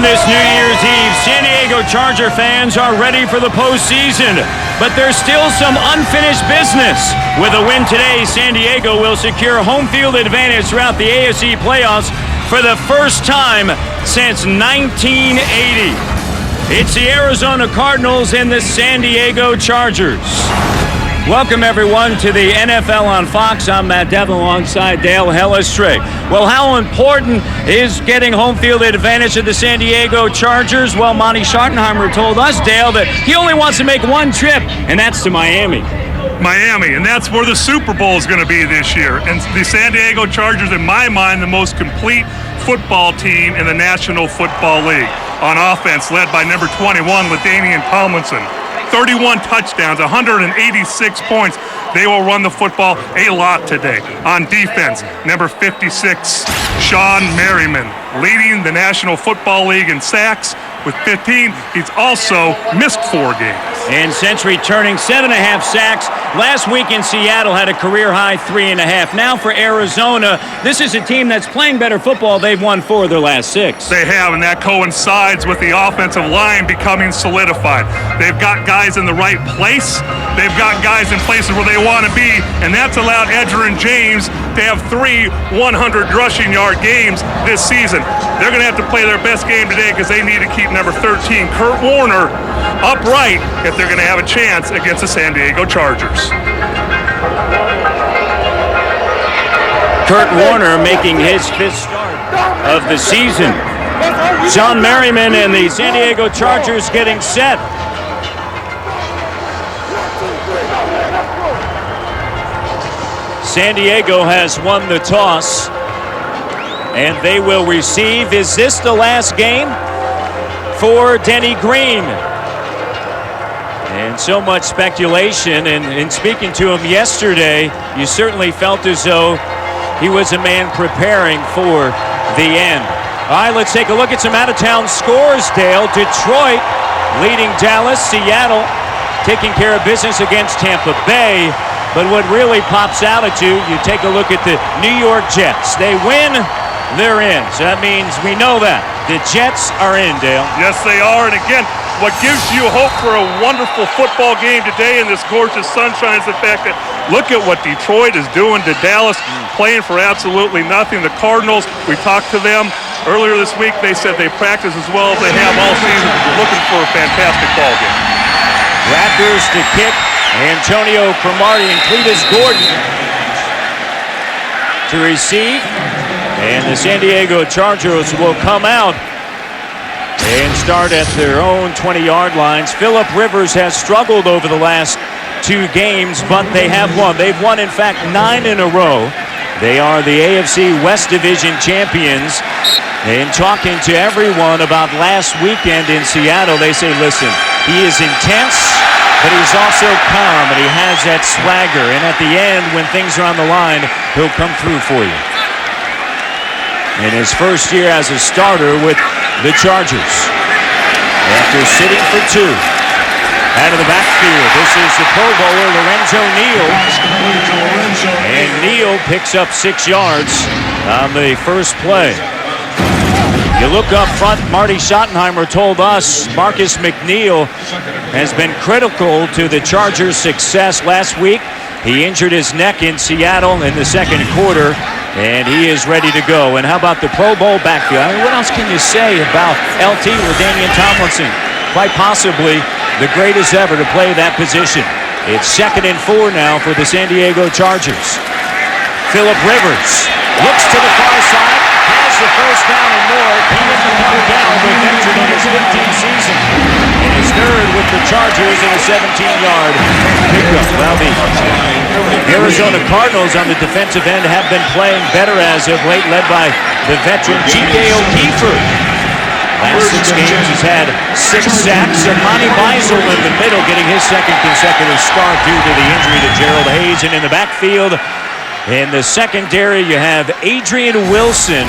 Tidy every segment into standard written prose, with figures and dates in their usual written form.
On this New Year's Eve, San Diego Charger fans are ready for the postseason, but there's still some unfinished business. With a win today, San Diego will secure home field advantage throughout the AFC playoffs for the first time since 1980. It's the Arizona Cardinals and the San Diego Chargers. Welcome, everyone, to the NFL on Fox. I'm Matt Devlin alongside Dale Hellestrich. Well, how important is getting home field advantage of the San Diego Chargers? Well, Marty Schottenheimer told us, Dale, that he only wants to make one trip, and that's to Miami. Miami, and that's where the Super Bowl is going to be this year. And the San Diego Chargers, in my mind, the most complete football team in the National Football League. On offense, led by number 21, LaDainian Tomlinson. 31 touchdowns, 186 points. They will run the football a lot today. On defense, number 56, Sean Merriman, leading the National Football League in sacks with 15. He's also missed 4 games. And since returning 7.5 sacks, last week in Seattle had a career-high 3.5. Now for Arizona, this is a team that's playing better football. They've won 4 of their last 6. They have, and that coincides with the offensive line becoming solidified. They've got guys in the right place. They've got guys in places where they want to be, and that's allowed Edgerrin James to have 3 100-rushing-yard games this season. They're going to have to play their best game today because they need to keep number 13, Kurt Warner, upright if they're going to have a chance against the San Diego Chargers. Kurt Warner making his 5th start of the season. Sean Merriman and the San Diego Chargers getting set. San Diego has won the toss, and they will receive. Is this the last game for Denny Green? And so much speculation, and in speaking to him yesterday, you certainly felt as though he was a man preparing for the end. All right, let's take a look at some out-of-town scores, Dale. Detroit leading Dallas. Seattle taking care of business against Tampa Bay. But what really pops out at you, you take a look at the New York Jets. They win, they're in. So that means we know that. The Jets are in, Dale. Yes, they are. And again, what gives you hope for a wonderful football game today in this gorgeous sunshine is the fact that look at what Detroit is doing to Dallas, playing for absolutely nothing. The Cardinals, we talked to them earlier this week. They said they practice as well as they have all season. They're looking for a fantastic ball game. Raptors to kick. Antonio Cromartie and Cletus Gordon to receive. And the San Diego Chargers will come out and start at their own 20-yard lines. Phillip Rivers has struggled over the last 2 games, but they have won. They've won, in fact, 9 in a row. They are the AFC West Division champions. And talking to everyone about last weekend in Seattle, they say, listen, he is intense, but he's also calm, and he has that swagger. And at the end, when things are on the line, he'll come through for you. In his first year as a starter with the Chargers. After sitting for 2. Out of the backfield, this is the Pro Bowler, Lorenzo Neal. And Neal picks up 6 yards on the first play. You look up front, Marty Schottenheimer told us Marcus McNeil has been critical to the Chargers' success last week. He injured his neck in Seattle in the second quarter, and he is ready to go. And how about the Pro Bowl backfield? I mean, what else can you say about LT, LaDainian Tomlinson? Quite possibly the greatest ever to play that position. It's 2nd and 4 now for the San Diego Chargers. Phillip Rivers looks to the far side, has the first down and more. He is the Cardinals, the veteran in his 15th season. And his 3rd with the Chargers in a 17-yard pickup. Well, the Arizona Cardinals on the defensive end have been playing better as of late, led by the veteran G.K. O'Keefe. Last 6 games, he's had 6 sacks. And Monty Meisel in the middle, getting his 2nd consecutive start due to the injury to Gerald Hayes. And in the backfield, in the secondary, you have Adrian Wilson,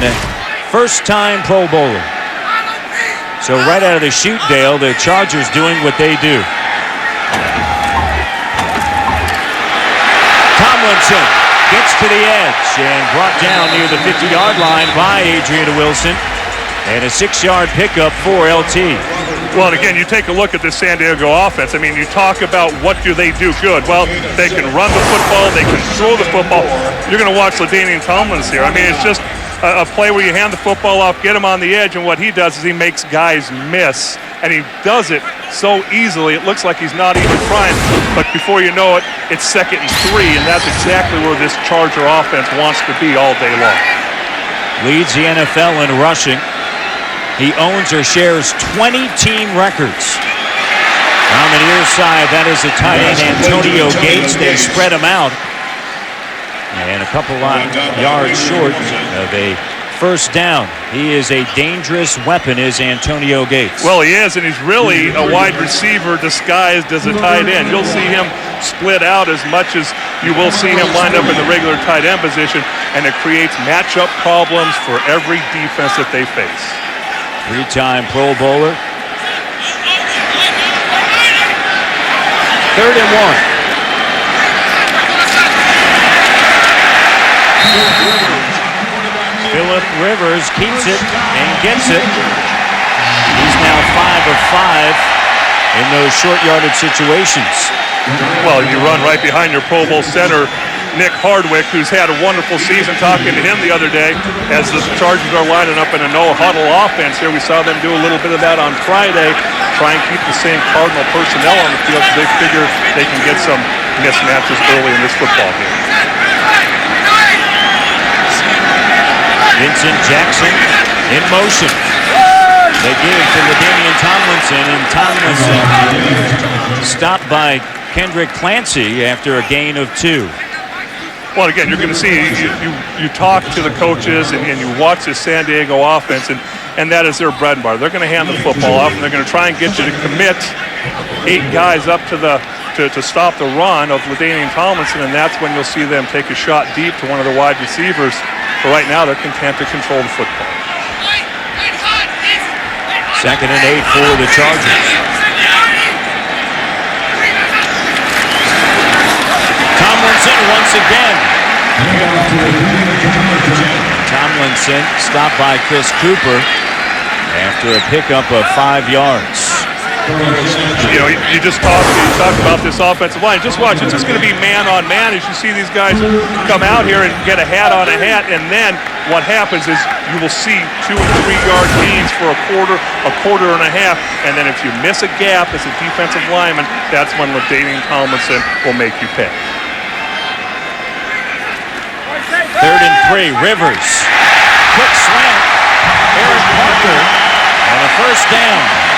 first-time Pro Bowler. So right out of the chute, Dale, the Chargers doing what they do. Tomlinson gets to the edge and brought down near the 50-yard line by Adrian Wilson. And a 6-yard pickup for LT. Well, and again, you take a look at this San Diego offense. I mean, you talk about what do they do good. Well, they can run the football. They can throw the football. You're going to watch LaDainian Tomlinson here. I mean, it's just a play where you hand the football off, get him on the edge, and what he does is he makes guys miss. And he does it so easily, it looks like he's not even trying. But before you know it, it's 2nd and 3, and that's exactly where this Charger offense wants to be all day long. Leads the NFL in rushing. He owns or shares 20 team records. On the near side, that is a tight end, Antonio Gates. They spread him out. And a couple of yards short of a first down. He is a dangerous weapon, is Antonio Gates. Well, he is, and he's really a wide receiver disguised as a tight end. You'll see him split out as much as you will see him lined up in the regular tight end position, and it creates matchup problems for every defense that they face. 3-time Pro Bowler. 3rd and 1. Phillip Rivers keeps it and gets it. He's now 5 of 5 in those short yardage situations. Well, you run right behind your Pro Bowl center, Nick Hardwick, who's had a wonderful season. Talking to him the other day as the Chargers are lining up in a no-huddle offense here. We saw them do a little bit of that on Friday, try and keep the same Cardinal personnel on the field because they figure they can get some mismatches early in this football game. Vincent Jackson in motion. They give to LaDainian Tomlinson, and Tomlinson stopped by Kendrick Clancy after a gain of 2. Well, again, you're going to see, you talk to the coaches and you watch this San Diego offense, and that is their bread and butter. They're going to hand the football off, and they're going to try and get you to commit 8 guys up to stop the run of LaDainian Tomlinson, and that's when you'll see them take a shot deep to one of the wide receivers. But right now, they're content to control the football. 2nd and 8 for the Chargers. Tomlinson once again. Tomlinson stopped by Chris Cooper after a pickup of 5 yards. You know, you talk about this offensive line. Just watch, it's just going to be man on man as you see these guys come out here and get a hat on a hat, and then what happens is you will see 2 and 3 yard gains for a quarter and a half, and then if you miss a gap as a defensive lineman, that's when LaDainian Tomlinson will make you pay. 3rd and 3, Rivers. Quick slant. Aaron Parker on a first down.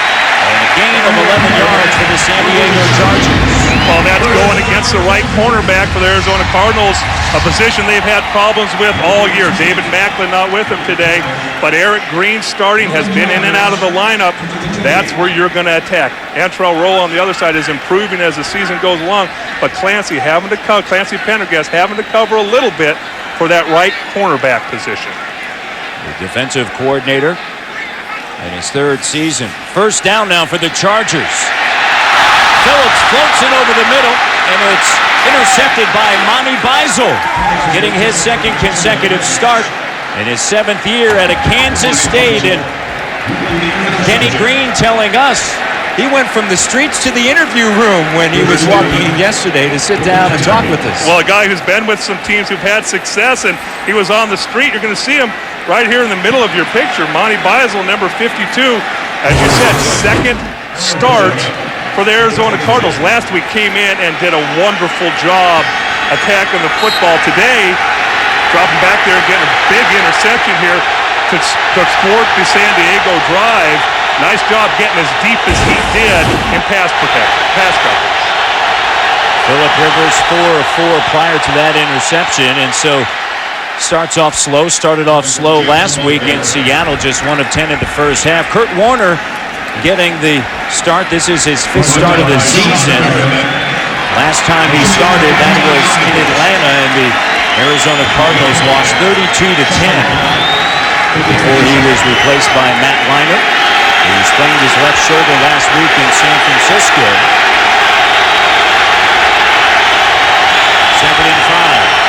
And a gain of 11 yards for the San Diego Chargers. Well, that's going against the right cornerback for the Arizona Cardinals, a position they've had problems with all year. David Macklin not with them today, but Eric Green starting, has been in and out of the lineup. That's where you're going to attack. Antrell Roll on the other side is improving as the season goes along, but Clancy Pendergast having to cover a little bit for that right cornerback position. The defensive coordinator in his 3rd season. First down now for the Chargers. Phillips floats it over the middle, and it's intercepted by Monty Beisel, getting his 2nd consecutive start in his 7th year at a Kansas State. And Kenny Green telling us he went from the streets to the interview room when he was walking in yesterday to sit down and talk with us. Well, a guy who's been with some teams who've had success, and he was on the street. You're going to see him right here in the middle of your picture. Monty Beisel, number 52, as you said, 2nd start for the Arizona Cardinals. Last week came in and did a wonderful job attacking the football. Today, dropping back there and getting a big interception here to thwart the San Diego drive. Nice job getting as deep as he did in pass coverage. Phillip Rivers 4 of 4 prior to that interception, and so started off slow last week in Seattle, just 1 of 10 in the first half. Kurt Warner getting the start. This is his 5th start of the season. Last time he started, that was in Atlanta, and the Arizona Cardinals lost 32-10 before he was replaced by Matt Leinart. He sprained his left shoulder last week in San Francisco. 2nd and 5.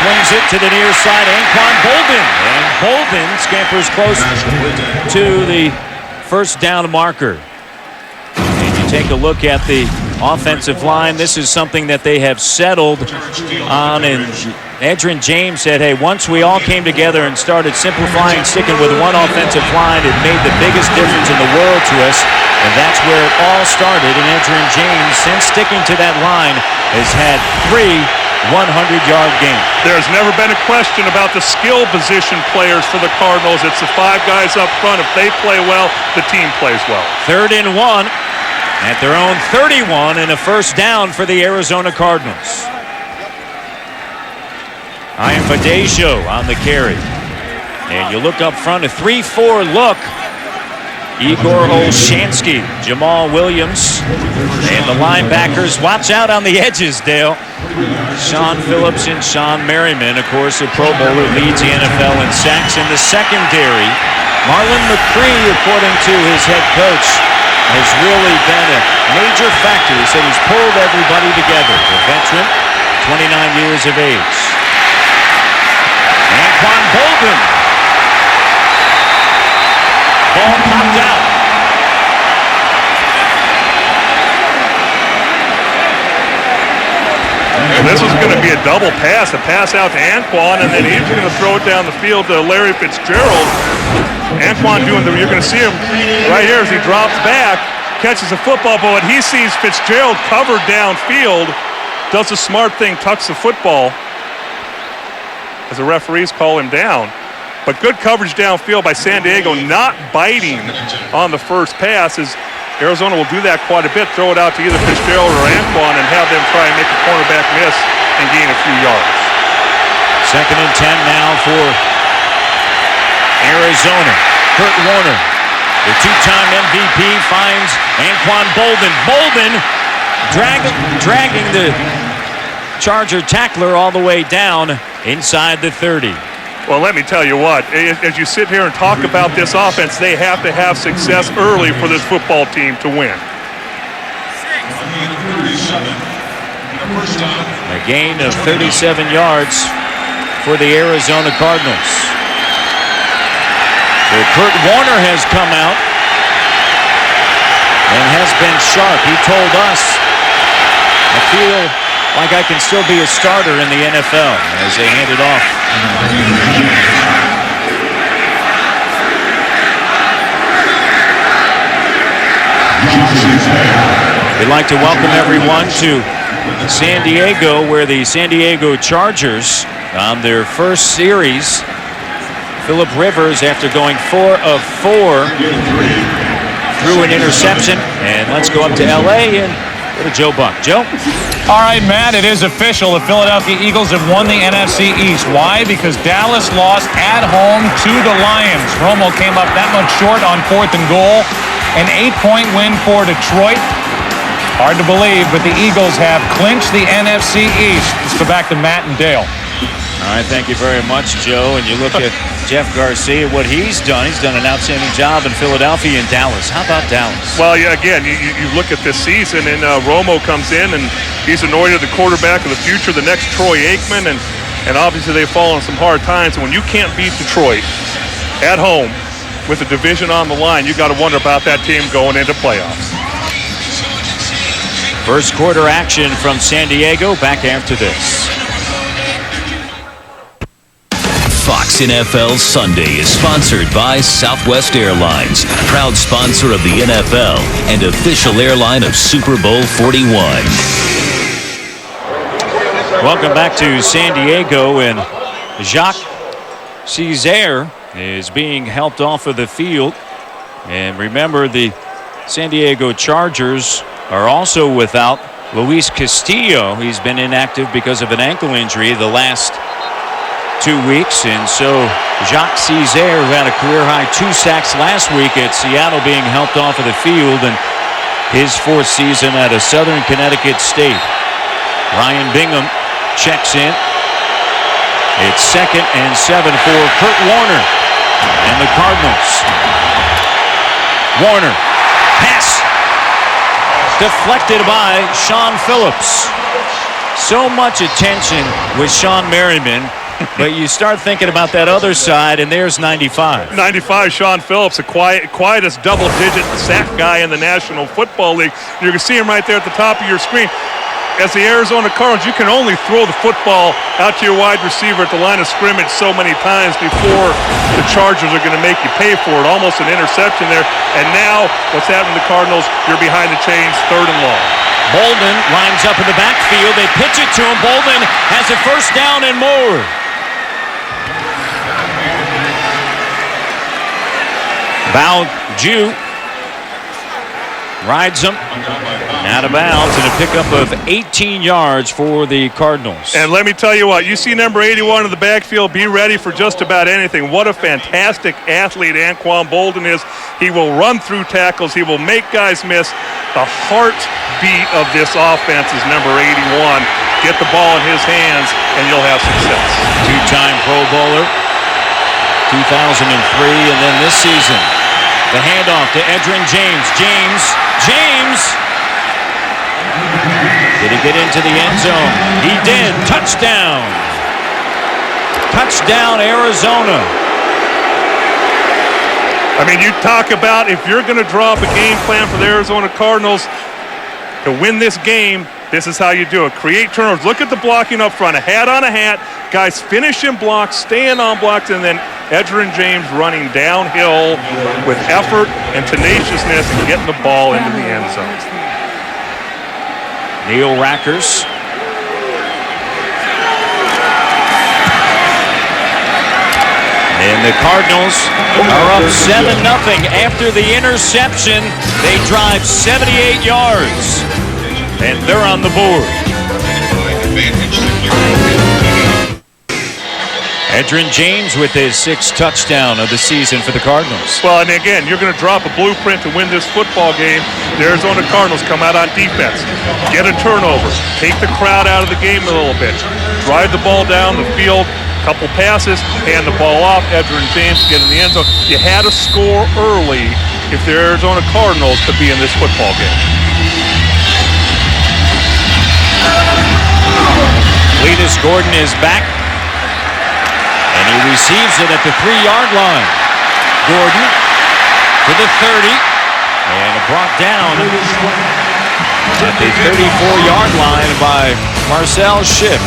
Swings it to the near side. Anquan Bolden. And Bolden scampers close to the first down marker. And you take a look at the offensive line. This is something that they have settled on. And Edgerrin James said, hey, once we all came together and started simplifying, sticking with one offensive line, it made the biggest difference in the world to us. And that's where it all started. And Edgerrin James, since sticking to that line, has had 3 100-yard games. There's never been a question about the skill position players for the Cardinals. It's the 5 guys up front. If they play well, the team plays well. 3rd and 1 at their own 31 and a first down for the Arizona Cardinals. Ian Badejo on the carry. And you look up front, a 3-4 look. Igor Olshansky, Jamal Williams, and the linebackers. Watch out on the edges, Dale. Sean Phillips and Sean Merriman, of course, a Pro Bowler, leads the NFL in sacks. In the secondary, Marlon McCree, according to his head coach, has really been a major factor. He said he's pulled everybody together. The veteran, 29 years of age. Anquan Bolden. Ball popped out. And this was going to be a double pass, a pass out to Anquan, and then he's going to throw it down the field to Larry Fitzgerald. Anquan you're going to see him right here as he drops back, catches a football, but when he sees Fitzgerald covered downfield, does a smart thing, tucks the football as the referees call him down. But good coverage downfield by San Diego, not biting on the first pass, as Arizona will do that quite a bit, throw it out to either Fitzgerald or Anquan and have them try and make the cornerback miss and gain a few yards. 2nd and 10 now for Arizona. Kurt Warner, the 2-time MVP, finds Anquan Bolden. Bolden dragging the Charger tackler all the way down inside the 30. Well, let me tell you what, as you sit here and talk about this offense, they have to have success early for this football team to win. A gain of 37 yards for the Arizona Cardinals. So Kurt Warner has come out and has been sharp. He told us, I feel like I can still be a starter in the NFL, as they hand it off. We'd like to welcome everyone to San Diego, where the San Diego Chargers, on their first series, Phillip Rivers, after going 4 of 4, threw an interception. And let's go up to L.A. and go to Joe Buck. Joe? All right, Matt, it is official. The Philadelphia Eagles have won the NFC East. Why? Because Dallas lost at home to the Lions. Romo came up that much short on 4th and goal. An 8-point win for Detroit. Hard to believe, but the Eagles have clinched the NFC East. Let's go back to Matt and Dale. All right, thank you very much, Joe. And you look at Jeff Garcia, what he's done. He's done an outstanding job in Philadelphia and Dallas. How about Dallas? Well, yeah, again, you look at this season, and Romo comes in, and he's anointed the quarterback of the future, the next Troy Aikman, and obviously they've fallen some hard times. And when you can't beat Detroit at home with the division on the line, you got to wonder about that team going into playoffs. First quarter action from San Diego. Back after this. Fox NFL Sunday is sponsored by Southwest Airlines, proud sponsor of the NFL and official airline of Super Bowl 41. Welcome back to San Diego, and Jacques Césaire is being helped off of the field. And remember, the San Diego Chargers are also without Luis Castillo. He's been inactive because of an ankle injury the last 2 weeks, and so Jacques Césaire, who had a career-high 2 sacks last week at Seattle, being helped off of the field, and his 4th season at a Southern Connecticut State. Ryan Bingham checks in. It's 2nd and 7 for Kurt Warner and the Cardinals. Warner, pass deflected by Sean Phillips. so much attention with Sean Merriman, but you start thinking about that other side, and there's 95. 95, Sean Phillips, the quietest double-digit sack guy in the National Football League. You can see him right there at the top of your screen. As the Arizona Cardinals, you can only throw the football out to your wide receiver at the line of scrimmage so many times before the Chargers are going to make you pay for it. Almost an interception there. And now, what's happening to the Cardinals? You're behind the chains, 3rd and long. Bolden lines up in the backfield. They pitch it to him. Bolden has a first down and more. Jew rides him out of bounds and a pickup of 18 yards for the Cardinals. And let me tell you what, you see number 81 in the backfield, be ready for just about anything. What a fantastic athlete Anquan Bolden is. He will run through tackles. He will make guys miss. The heartbeat of this offense is number 81. Get the ball in his hands and you'll have success. Two-time Pro Bowler, 2003, and then this season. The handoff to Edgerrin James. James! Did he get into the end zone? He did. Touchdown! Touchdown, Arizona. I mean, you talk about if you're going to draw up a game plan for the Arizona Cardinals to win this game, this is how you do it. Create turnovers. Look at the blocking up front. A hat on a hat. Guys finish in blocks, staying on blocks, and then Edgerrin James running downhill with effort and tenaciousness and getting the ball into the end zone. Neil Rackers. And the Cardinals are up 7-0 after the interception. They drive 78 yards. And they're on the board. Edgerrin James with his 6th touchdown of the season for the Cardinals. Well, and again, you're going to drop a blueprint to win this football game. The Arizona Cardinals come out on defense, get a turnover, take the crowd out of the game a little bit, drive the ball down the field, couple passes, hand the ball off, Edgerrin James get in the end zone. You had to score early if the Arizona Cardinals could be in this football game. Cletus Gordon is back. And he receives it at the 3-yard line. Gordon to the 30. And brought down at the 34-yard line by Marcel Schipp.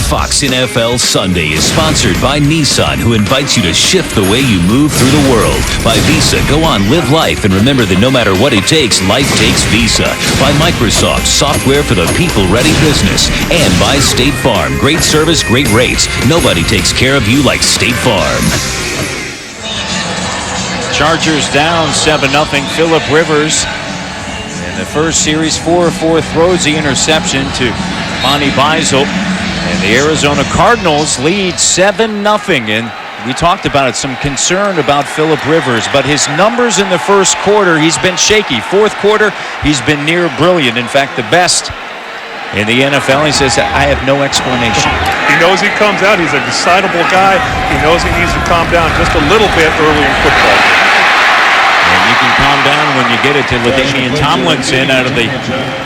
Fox NFL Sunday is sponsored by Nissan, who invites you to shift the way you move through the world. By Visa, go on, live life, and remember that no matter what it takes, life takes Visa. By Microsoft, software for the people-ready business. And by State Farm, great service, great rates. Nobody takes care of you like State Farm. Chargers down 7-0. Phillip Rivers in the first series, 4-4, throws the interception to Monty Beisel. And the Arizona Cardinals lead 7-0. And we talked about it, some concern about Phillip Rivers, but his numbers in the first quarter, he's been shaky. Fourth quarter, he's been near brilliant. In fact, the best in the NFL. He says, I have no explanation. He knows he comes out. He's a decidable guy. He knows he needs to calm down just a little bit early in football. And you can calm down when you get it to LaDainian Tomlinson out of the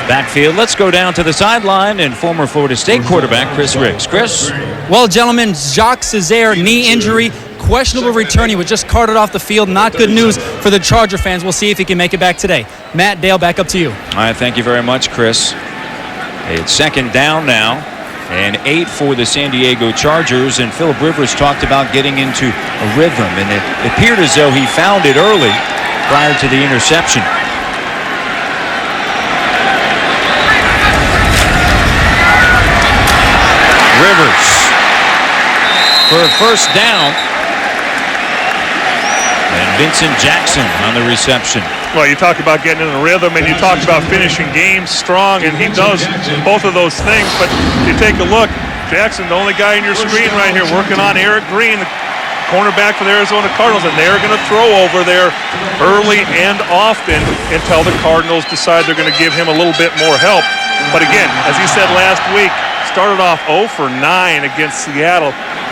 backfield. Let's go down to the sideline and former Florida State quarterback Chris Ricks. Chris? Well, gentlemen, Jacques Cesaire, knee injury, questionable return. He was just carted off the field. Not good news for the Charger fans. We'll see if he can make it back today. Matt, Dale, back up to you. All right, thank you very much, Chris. It's 2nd down now, and 8 for the San Diego Chargers. And Phillip Rivers talked about getting into a rhythm, and it appeared as though he found it early prior to the interception. Rivers for a first down. And Vincent Jackson on the reception. Well, you talk about getting in a rhythm, and you talk about finishing games strong, and he does both of those things. But you take a look, Jackson, the only guy in your screen right here, working on Eric Green, the cornerback for the Arizona Cardinals, and they're going to throw over there early and often until the Cardinals decide they're going to give him a little bit more help. But again, as he said last week, started off 0 for 9 against Seattle.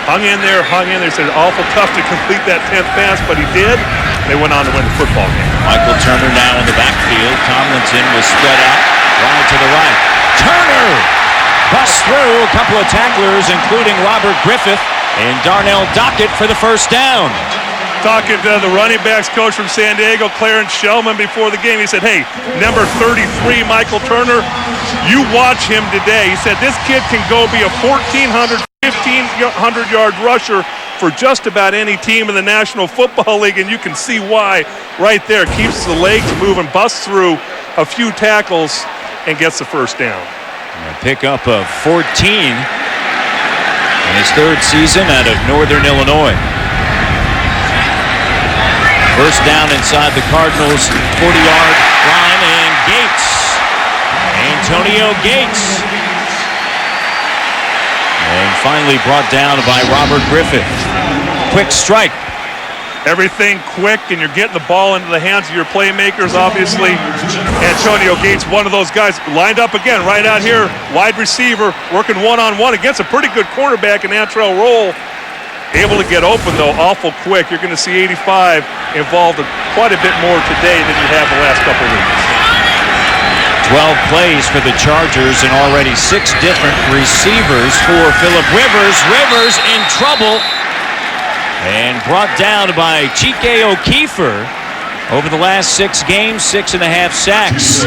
hung in there. They said awful tough to complete that 10th pass, but he did. They went on to win the football game. Michael Turner now in the backfield. Tomlinson was spread out, wide to the right. Turner busts through a couple of tacklers, including Robert Griffith and Darnell Dockett for the first down. Talking to the running backs coach from San Diego, Clarence Shellman, before the game, he said, hey, number 33, Michael Turner, you watch him today. He said, this kid can go be a 1,400, 1,500-yard rusher for just about any team in the National Football League, and you can see why right there. Keeps the legs moving, busts through a few tackles, and gets the first down. A pickup of 14 in his third season out of Northern Illinois. First down inside the Cardinals' 40-yard line, and Gates. Antonio Gates. And finally brought down by Robert Griffith. Quick strike. Everything quick, and you're getting the ball into the hands of your playmakers, obviously. Antonio Gates, one of those guys, lined up again right out here. Wide receiver, working one-on-one against a pretty good cornerback in Antrell Roll. Able to get open, though, awful quick. You're going to see 85 involved quite a bit more today than you have the last couple of weeks. 12 plays for the Chargers and already 6 different receivers for Phillip Rivers. Rivers in trouble and brought down by Chike O'Keefer. Over the last 6 games, 6.5 sacks.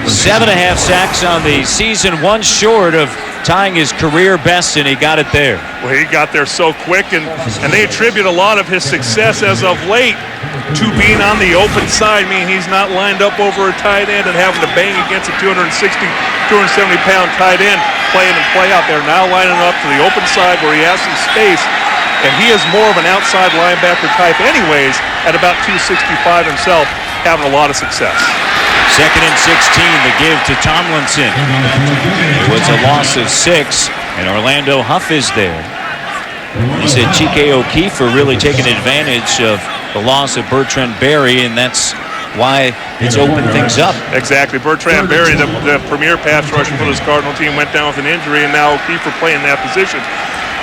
7.5 sacks on the season, one short of tying his career best, and he got it there. Well, he got there so quick, and they attribute a lot of his success as of late to being on the open side. I mean, he's not lined up over a tight end and having to bang against a 260, 270-pound tight end, play in and play out there. Now lining up to the open side where he has some space, and he is more of an outside linebacker type anyways, at about 265 himself, having a lot of success. 2nd and 16, the give to Tomlinson. It was a loss of 6, and Orlando Huff is there. He said Chike O'Keefer really taking advantage of the loss of Bertrand Berry, and that's why it's opened things up. Exactly. Bertrand Berry, the premier pass rusher for this Cardinal team, went down with an injury, and now O'Keefer playing that position.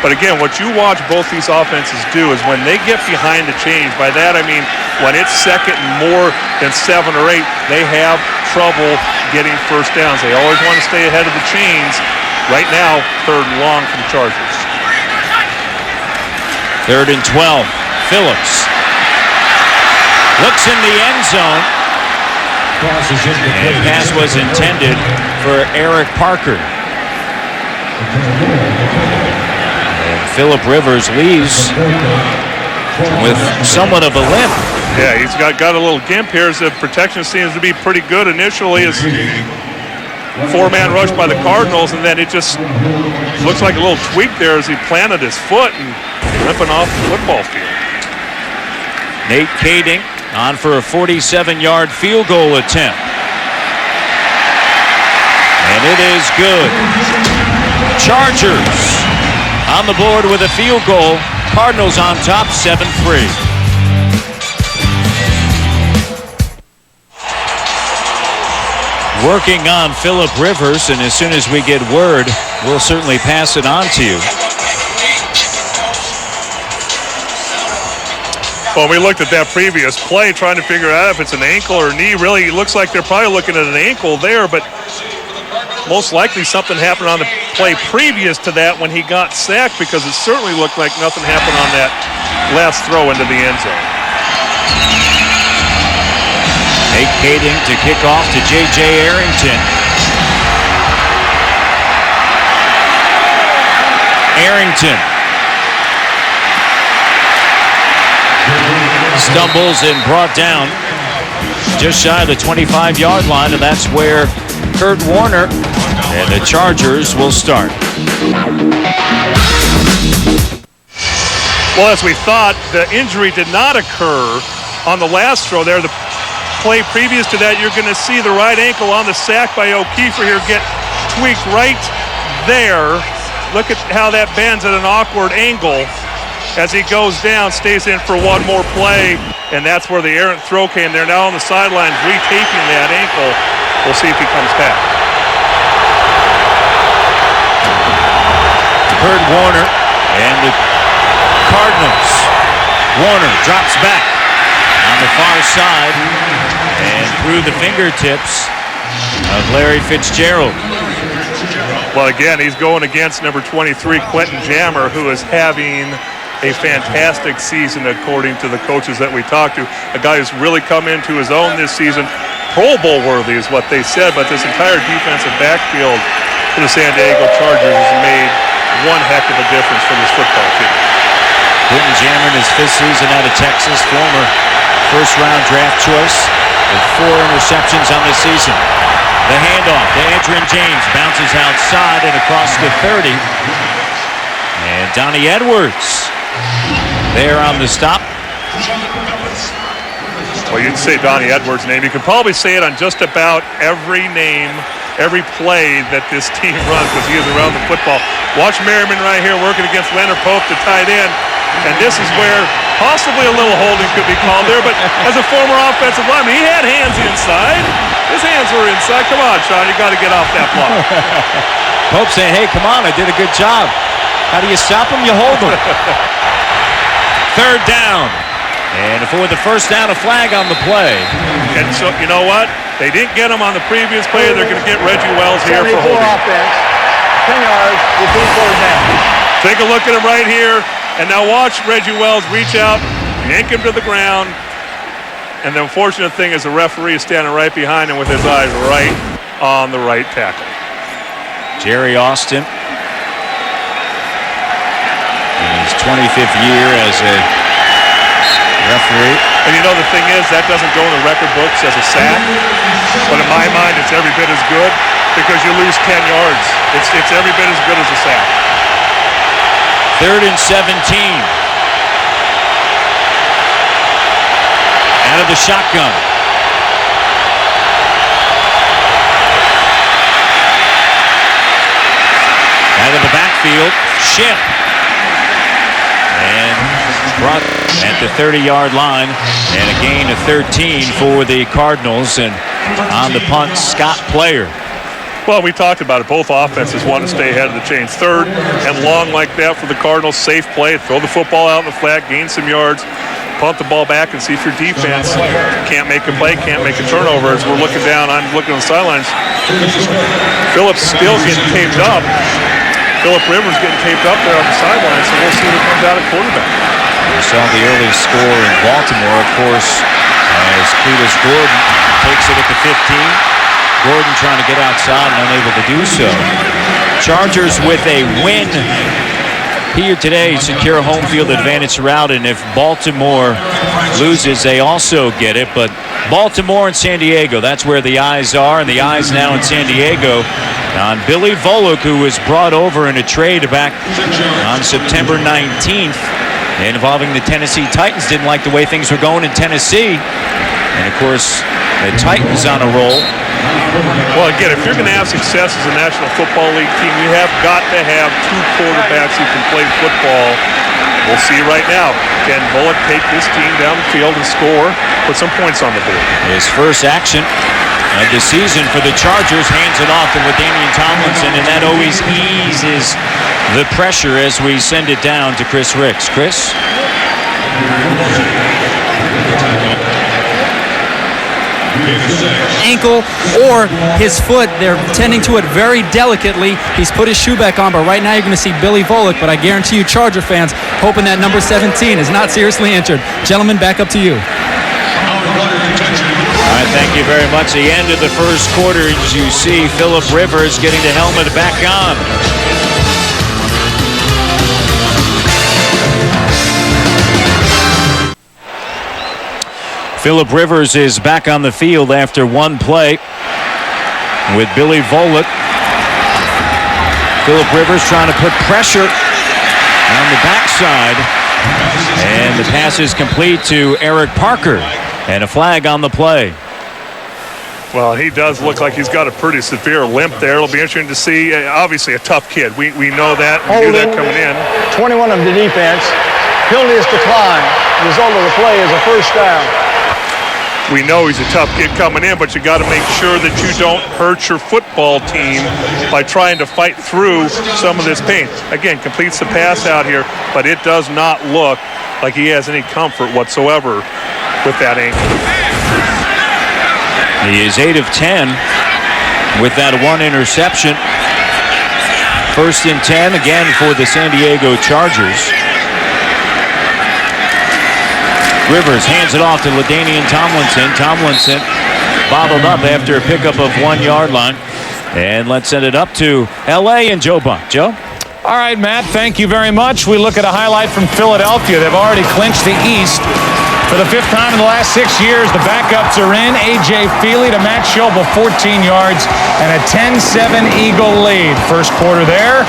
But again, what you watch both these offenses do is when they get behind the chains, by that I mean when it's second and more than 7 or 8, they have trouble getting first downs. They always want to stay ahead of the chains. Right now, 3rd and long for the Chargers. 3rd and 12. Phillips looks in the end zone. And pass was intended for Eric Parker. Phillip Rivers leaves with somewhat of a limp. Yeah, he's got a little gimp here as the protection seems to be pretty good initially. As 4-man rush by the Cardinals, and then it just looks like a little tweak there as he planted his foot and limping off the football field. Nate Kading on for a 47-yard field goal attempt. And it is good. Chargers on the board with a field goal. Cardinals on top, 7-3. Working on Phillip Rivers, and as soon as we get word, we'll certainly pass it on to you. Well, we looked at that previous play, trying to figure out if it's an ankle or knee. Really, it looks like they're probably looking at an ankle there, but most likely something happened on the play previous to that when he got sacked, because it certainly looked like nothing happened on that last throw into the end zone. Nate Kading to kick off to J.J. Arrington. Arrington stumbles and brought down just shy of the 25-yard line, and that's where Kurt Warner and the Chargers will start. Well, as we thought, the injury did not occur on the last throw there. The play previous to that, you're going to see the right ankle on the sack by O'Keefer here get tweaked right there. Look at how that bends at an awkward angle as he goes down, stays in for one more play, and that's where the errant throw came. They're now on the sidelines retaping that ankle. We'll see if he comes back. Kurt Warner And the Cardinals. Warner drops back on the far side and through the fingertips of Larry Fitzgerald. Well, again, he's going against number 23, Quentin Jammer, who is having a fantastic season according to the coaches that we talked to. A guy who's really come into his own this season. Pro Bowl worthy is what they said, but this entire defensive backfield for the San Diego Chargers has made one heck of a difference for this football team. Quentin Jammer in his fifth season out of Texas, former first-round draft choice with 4 interceptions on the season. The handoff to Adrian James, bounces outside and across the 30. And Donnie Edwards there on the stop. Well, you'd say Donnie Edwards' name. You could probably say it on just about every name, every play that this team runs because he is around the football. Watch Merriman right here working against Leonard Pope, the tight end. And this is where possibly a little holding could be called there. But as a former offensive lineman, he had hands inside. His hands were inside. Come on, Sean, you got to get off that block. Pope saying, hey, come on, I did a good job. How do you stop him? You hold him. Third down. And for the first down, a flag on the play. And so, you know what? They didn't get him on the previous play. They're going to get Reggie Wells here for holding. Offense, 10 yards, repeat third down. Take a look at him right here. And now watch Reggie Wells reach out, yank him to the ground. And the unfortunate thing is the referee is standing right behind him with his eyes right on the right tackle. Jerry Austin in his 25th year as a referee. And you know the thing is, that doesn't go in the record books as a sack. But in my mind, it's every bit as good because you lose 10 yards. It's every bit as good as a sack. 3rd and 17. Out of the shotgun. Out of the backfield. Ship. And brought at the 30-yard line. And a gain of 13 for the Cardinals. And on the punt, Scott Player. Well, we talked about it. Both offenses want to stay ahead of the chains. 3rd and long like that for the Cardinals. Safe play. Throw the football out in the flat, gain some yards, punt the ball back, and see if your defense can't make a play, can't make a turnover. As we're looking down, I'm looking on the sidelines. Phillips still getting taped up. Phillip Rivers getting taped up there on the sidelines, so we'll see who comes out at quarterback. We saw the early score in Baltimore, of course, as Cletus Gordon takes it at the 15. Gordon trying to get outside and unable to do so. Chargers with a win here today, secure home field advantage throughout, and if Baltimore loses, they also get it. But Baltimore and San Diego, that's where the eyes are, and the eyes now in San Diego on Billy Volek, who was brought over in a trade back on September 19th involving the Tennessee Titans. Didn't like the way things were going in Tennessee. And, of course, the Titans on a roll. Well, again, if you're going to have success as a National Football League team, you have got to have 2 quarterbacks who can play football. We'll see right now. Can Bullock take this team down the field and score, put some points on the board? His first action of the season for the Chargers, hands it off to Damian Tomlinson, and that always eases the pressure as we send it down to Chris Ricks. Chris? Ankle or his foot. They're tending to it very delicately. He's put his shoe back on, but right now you're going to see Billy Volek. But I guarantee you, Charger fans, hoping that number 17 is not seriously injured. Gentlemen, back up to you. All right, thank you very much. The end of the first quarter, as you see Philip Rivers getting the helmet back on. Philip Rivers is back on the field after one play with Billy Volek. Philip Rivers trying to put pressure on the backside. And the pass is complete to Eric Parker. And a flag on the play. Well, he does look like he's got a pretty severe limp there. It'll be interesting to see. Obviously, a tough kid. We know that. We knew that coming in. 21 of the defense. Penalty is declined. The result of the play is a first down. we know he's a tough kid coming in, but you got to make sure that you don't hurt your football team by trying to fight through some of this pain. Again, completes the pass out here, but it does not look like he has any comfort whatsoever with that ankle. He is 8 of 10 with that one interception. 1st and 10 again for the San Diego Chargers. Rivers hands it off to LaDainian Tomlinson. Tomlinson bottled up after a pickup of 1 yard line. And let's send it up to L.A. and Joe Buck. Joe? All right, Matt, thank you very much. We look at a highlight from Philadelphia. They've already clinched the East. For the 5th time in the last 6 years, the backups are in. A.J. Feely to Matt Schobel, 14 yards and a 10-7 Eagle lead. First quarter there.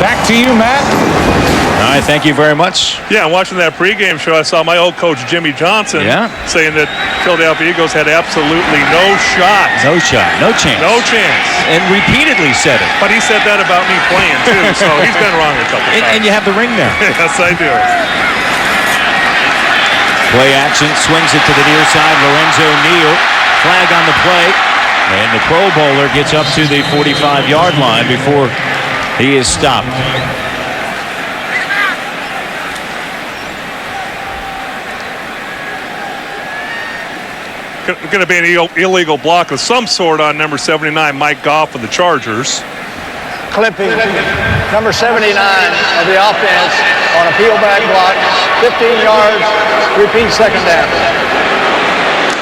Back to you, Matt. All right, thank you very much. Yeah, watching that pregame show, I saw my old coach, Jimmy Johnson, saying that Philadelphia Eagles had absolutely no shot. No shot, no chance. No chance. And repeatedly said it. But he said that about me playing, too, so he's been wrong a couple times. And you have the ring there. Yes, I do. Play action, swings it to the near side. Lorenzo Neal, flag on the play. And the Pro Bowler gets up to the 45-yard line before he is stopped. Going to be an illegal block of some sort on number 79, Mike Goff of the Chargers. Clipping number 79 of the offense on a peel back block, 15 yards, repeat 2nd down.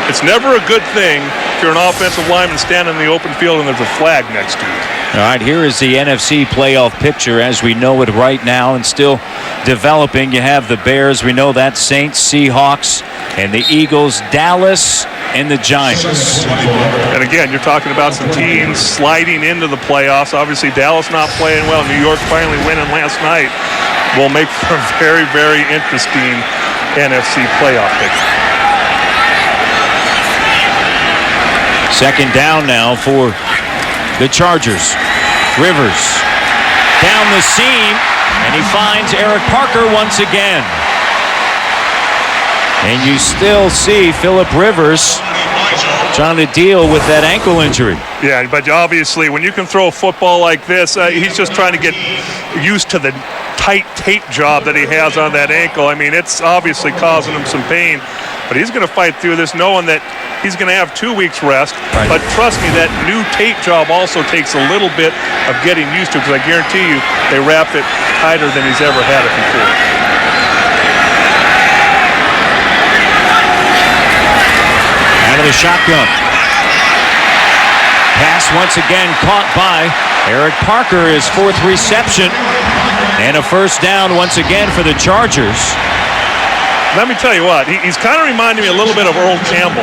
It's never a good thing if you're an offensive lineman standing in the open field and there's a flag next to you. All right, here is the NFC playoff picture as we know it right now and still developing. You have the Bears, we know that, Saints, Seahawks, and the Eagles, Dallas, and the Giants. And again, you're talking about some teams sliding into the playoffs. Obviously, Dallas not playing well. New York finally winning last night will make for a very, very interesting NFC playoff picture. 2nd down now for the Chargers. Rivers down the seam, and he finds Eric Parker once again. And you still see Philip Rivers trying to deal with that ankle injury. Yeah, but obviously when you can throw a football like this, he's just trying to get used to the tight tape job that he has on that ankle. I mean, it's obviously causing him some pain, but he's going to fight through this knowing that he's going to have 2 weeks rest. Right. But trust me, that new tape job also takes a little bit of getting used to, because I guarantee you they wrap it tighter than he's ever had it before. Out of the shotgun. Pass once again caught by Eric Parker, his 4th reception. And a 1st down once again for the Chargers. Let me tell you what, he's kind of reminding me a little bit of Earl Campbell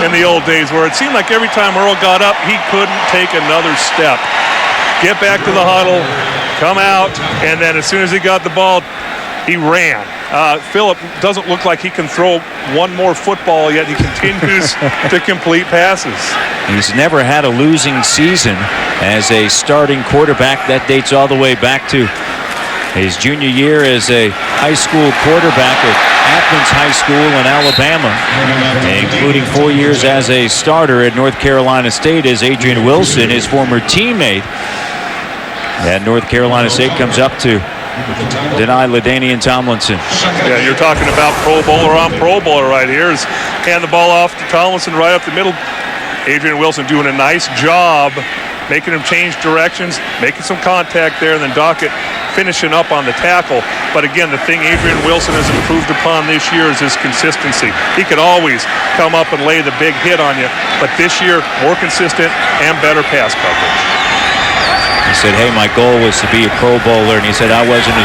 in the old days, where it seemed like every time Earl got up, he couldn't take another step. Get back to the huddle, come out, and then as soon as he got the ball, he ran. Phillip doesn't look like he can throw one more football, yet he continues to complete passes. He's never had a losing season as a starting quarterback. That dates all the way back to his junior year as a high school quarterback at Athens High School in Alabama, including 4 years as a starter at North Carolina State as Adrian Wilson, his former teammate at North Carolina State, comes up to deny LaDainian Tomlinson. Yeah, you're talking about Pro Bowler on Pro Bowler right here. Hand the ball off to Tomlinson right up the middle. Adrian Wilson doing a nice job making him change directions, making some contact there, and then Dockett finishing up on the tackle. But again, the thing Adrian Wilson has improved upon this year is his consistency. He could always come up and lay the big hit on you, but this year, more consistent and better pass coverage. He said, hey, my goal was to be a Pro Bowler, and he said, I wasn't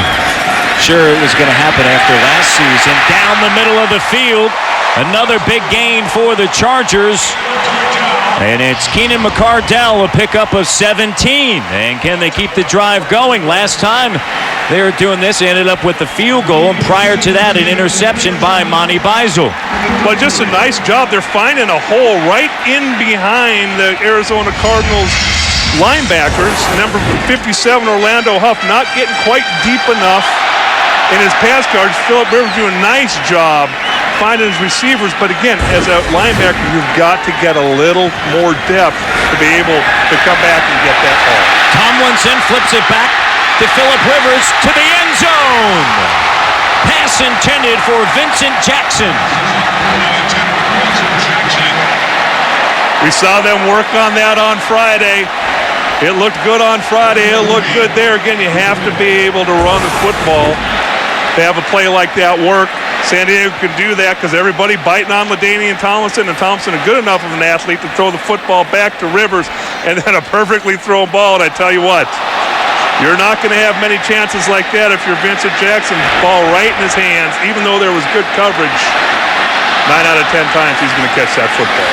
sure it was going to happen after last season. Down the middle of the field, another big gain for the Chargers. And it's Keenan McCardell, a pickup of 17. And can they keep the drive going? Last time they were doing this, they ended up with the field goal. And prior to that, an interception by Monty Beisel. Well, just a nice job. They're finding a hole right in behind the Arizona Cardinals linebackers. Number 57, Orlando Huff, not getting quite deep enough in his pass coverage. Philip Rivers doing a nice job finding his receivers, but again, as a linebacker, you've got to get a little more depth to be able to come back and get that ball. Tomlinson flips it back to Phillip Rivers to the end zone. Pass intended for Vincent Jackson. We saw them work on that on Friday. It looked good on Friday. It looked good there. Again, you have to be able to run the football to have a play like that work. San Diego can do that because everybody biting on LaDainian Tomlinson, and Thompson is good enough of an athlete to throw the football back to Rivers, and then a perfectly thrown ball. And I tell you what, you're not going to have many chances like that if you're Vincent Jackson. Ball right in his hands, even though there was good coverage. 9 out of 10 times he's going to catch that football.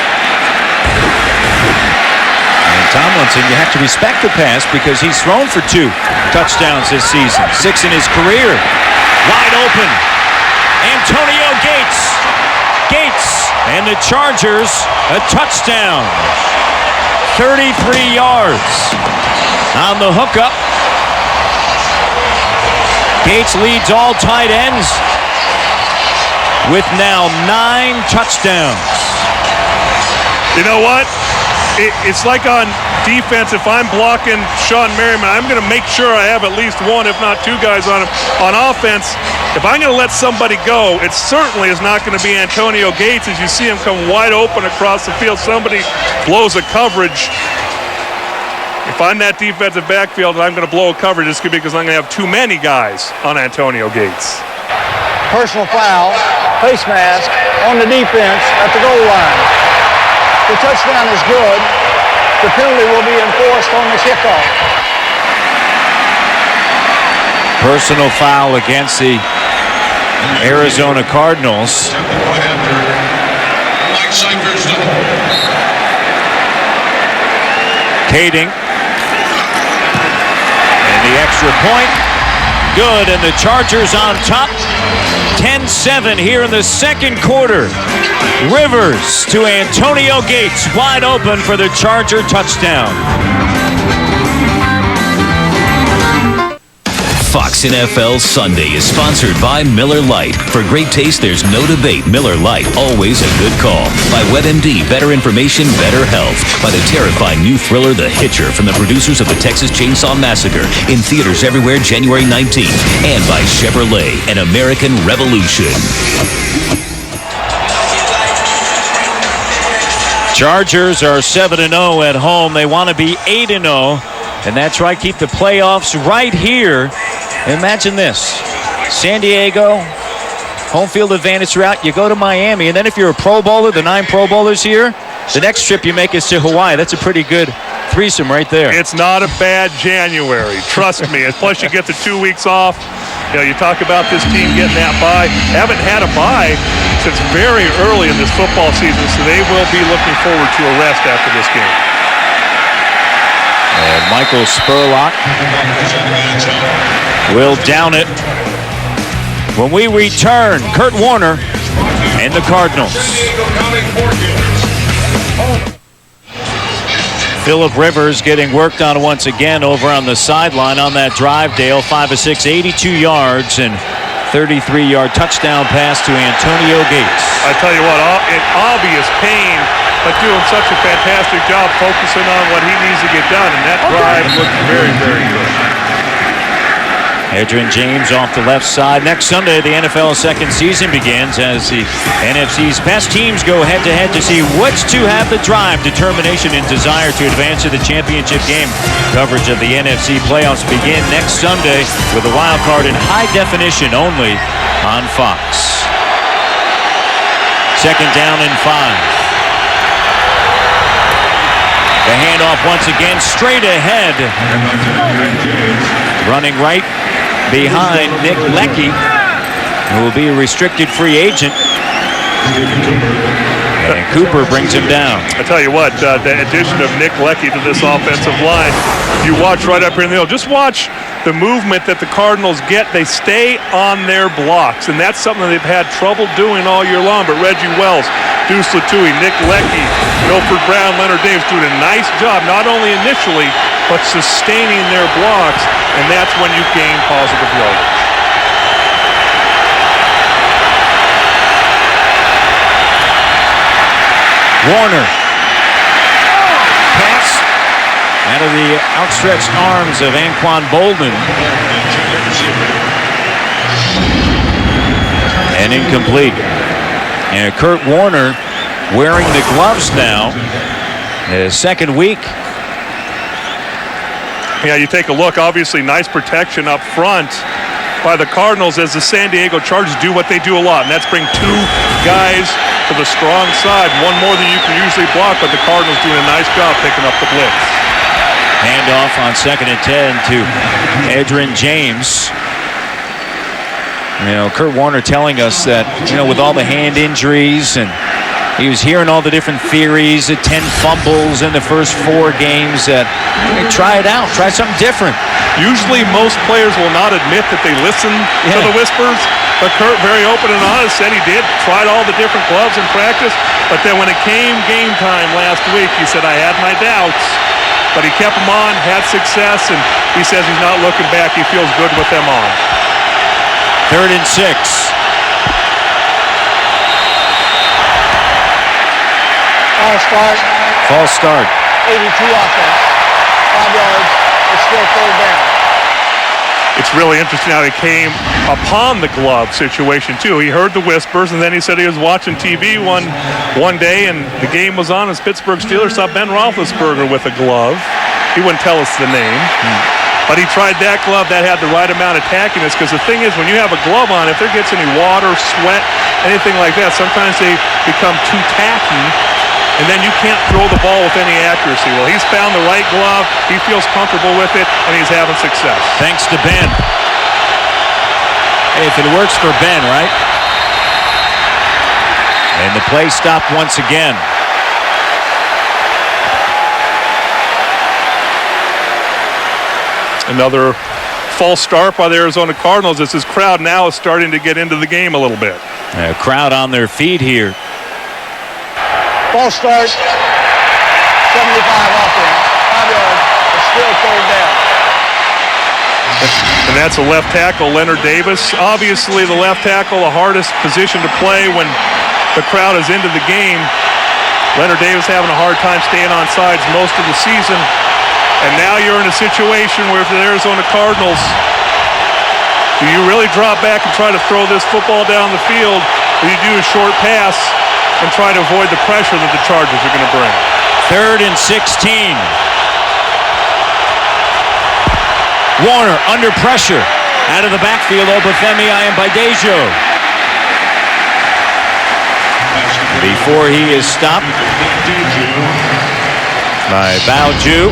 And Tomlinson, you have to respect the pass because he's thrown for 2 touchdowns this season, 6 in his career. Wide open. Antonio Gates, and the Chargers, a touchdown. 33 yards on the hookup. Gates leads all tight ends with now 9 touchdowns. You know what? It's like on defense, if I'm blocking Sean Merriman, I'm going to make sure I have at least 1, if not 2 guys on him. On offense, if I'm going to let somebody go, it certainly is not going to be Antonio Gates as you see him come wide open across the field. Somebody blows a coverage. If I'm that defensive backfield and I'm going to blow a coverage, it's going to be because I'm going to have too many guys on Antonio Gates. Personal foul, face mask on the defense at the goal line. The touchdown is good. The penalty will be enforced on the kickoff. Personal foul against the Arizona Cardinals. Kading. And the extra point. Good, and the Chargers on top. 10-7 here in the second quarter. Rivers to Antonio Gates, wide open for the Charger touchdown. Fox NFL Sunday is sponsored by Miller Lite. For great taste, there's no debate. Miller Lite, always a good call. By WebMD, better information, better health. By the terrifying new thriller, The Hitcher, from the producers of the Texas Chainsaw Massacre. In theaters everywhere January 19th. And by Chevrolet, an American Revolution. Chargers are 7-0 at home. They want to be 8-0. And that's right, keep the playoffs right here. Imagine this. San Diego, home field advantage throughout. You go to Miami, and then if you're a Pro Bowler, the 9 Pro Bowlers here, the next trip you make is to Hawaii. That's a pretty good threesome right there. It's not a bad January, trust me. Plus you get the 2 weeks off. You know, you talk about this team getting that bye. Haven't had a bye since very early in this football season, so they will be looking forward to a rest after this game. And Michael Spurlock will down it. When we return, Kurt Warner and the Cardinals. Phillip Rivers getting worked on once again over on the sideline on that drive, Dale. 5 of 6, 82 yards and 33-yard touchdown pass to Antonio Gates. I tell you what, in obvious pain, but doing such a fantastic job focusing on what he needs to get done, and that drive looked very, very good. Edgerrin James off the left side. Next Sunday, the NFL second season begins as the NFC's best teams go head-to-head to see which to have the drive, determination, and desire to advance to the championship game. Coverage of the NFC playoffs begin next Sunday with a wild card in high definition only on Fox. Second down and 5. The handoff once again straight ahead. Running right behind Nick Leckie, who will be a restricted free agent. And Cooper brings him down. I tell you what, the addition of Nick Leckie to this offensive line, you watch right up here in the middle, just watch the movement that the Cardinals get. They stay on their blocks, and that's something they've had trouble doing all year long. But Reggie Wells, Deuce Latui, Nick Leckie, Milford Brown, Leonard Davis doing a nice job, not only initially, but sustaining their blocks, and that's when you gain positive yardage. Warner. Pass out of the outstretched arms of Anquan Bolden. And incomplete. And Kurt Warner wearing the gloves now. His second week. Yeah, you take a look. Obviously, nice protection up front by the Cardinals as the San Diego Chargers do what they do a lot, and that's bring two guys to the strong side, one more than you can usually block, but the Cardinals doing a nice job picking up the blitz. Handoff on 2nd and 10 to Edgerrin James. You know, Kurt Warner telling us that, you know, with all the hand injuries, and he was hearing all the different theories, the 10 fumbles in the first 4 games, that try it out, try something different. Usually most players will not admit that they listen to the whispers, but Kurt, very open and honest, said he did, tried all the different gloves in practice, but then when it came game time last week, he said, I had my doubts, but he kept them on, had success, and he says he's not looking back. He feels good with them on. 3rd and 6. False start. False start. 82 offense. 5 yards. It's still 3rd down. It's really interesting how he came upon the glove situation, too. He heard the whispers, and then he said he was watching TV one day, and the game was on, and Pittsburgh Steelers saw Ben Roethlisberger with a glove. He wouldn't tell us the name. But he tried that glove that had the right amount of tackiness, because the thing is, when you have a glove on, if there gets any water, sweat, anything like that, sometimes they become too tacky, and then you can't throw the ball with any accuracy. Well, he's found the right glove, he feels comfortable with it, and he's having success. Thanks to Ben. Hey, if it works for Ben, right? And the play stopped once again. Another false start by the Arizona Cardinals as this crowd now is starting to get into the game a little bit. A crowd on their feet here. False start. 75 offense. 5 yards. It's still 3rd down. And that's a left tackle, Leonard Davis. Obviously, the left tackle, the hardest position to play when the crowd is into the game. Leonard Davis having a hard time staying on sides most of the season. And now you're in a situation where, for the Arizona Cardinals, do you really drop back and try to throw this football down the field, or you do a short pass and try to avoid the pressure that the Chargers are going to bring? 3rd and 16. Warner under pressure. Out of the backfield, Obafemi Ayambadejo. Before he is stopped by Bauju.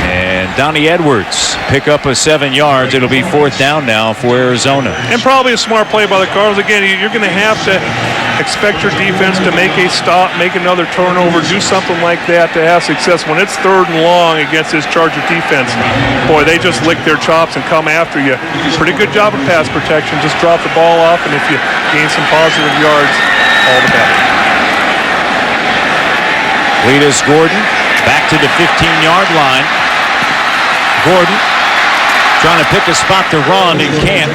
And Donnie Edwards pick up a 7 yards. It'll be 4th down now for Arizona. And probably a smart play by the Cardinals. Again, you're going to have to expect your defense to make a stop, make another turnover, do something like that to have success. When it's 3rd and long against this Charger defense, boy, they just lick their chops and come after you. Pretty good job of pass protection. Just drop the ball off, and if you gain some positive yards, all the better. Cletus Gordon back to the 15-yard line. Gordon trying to pick a spot to run and can't.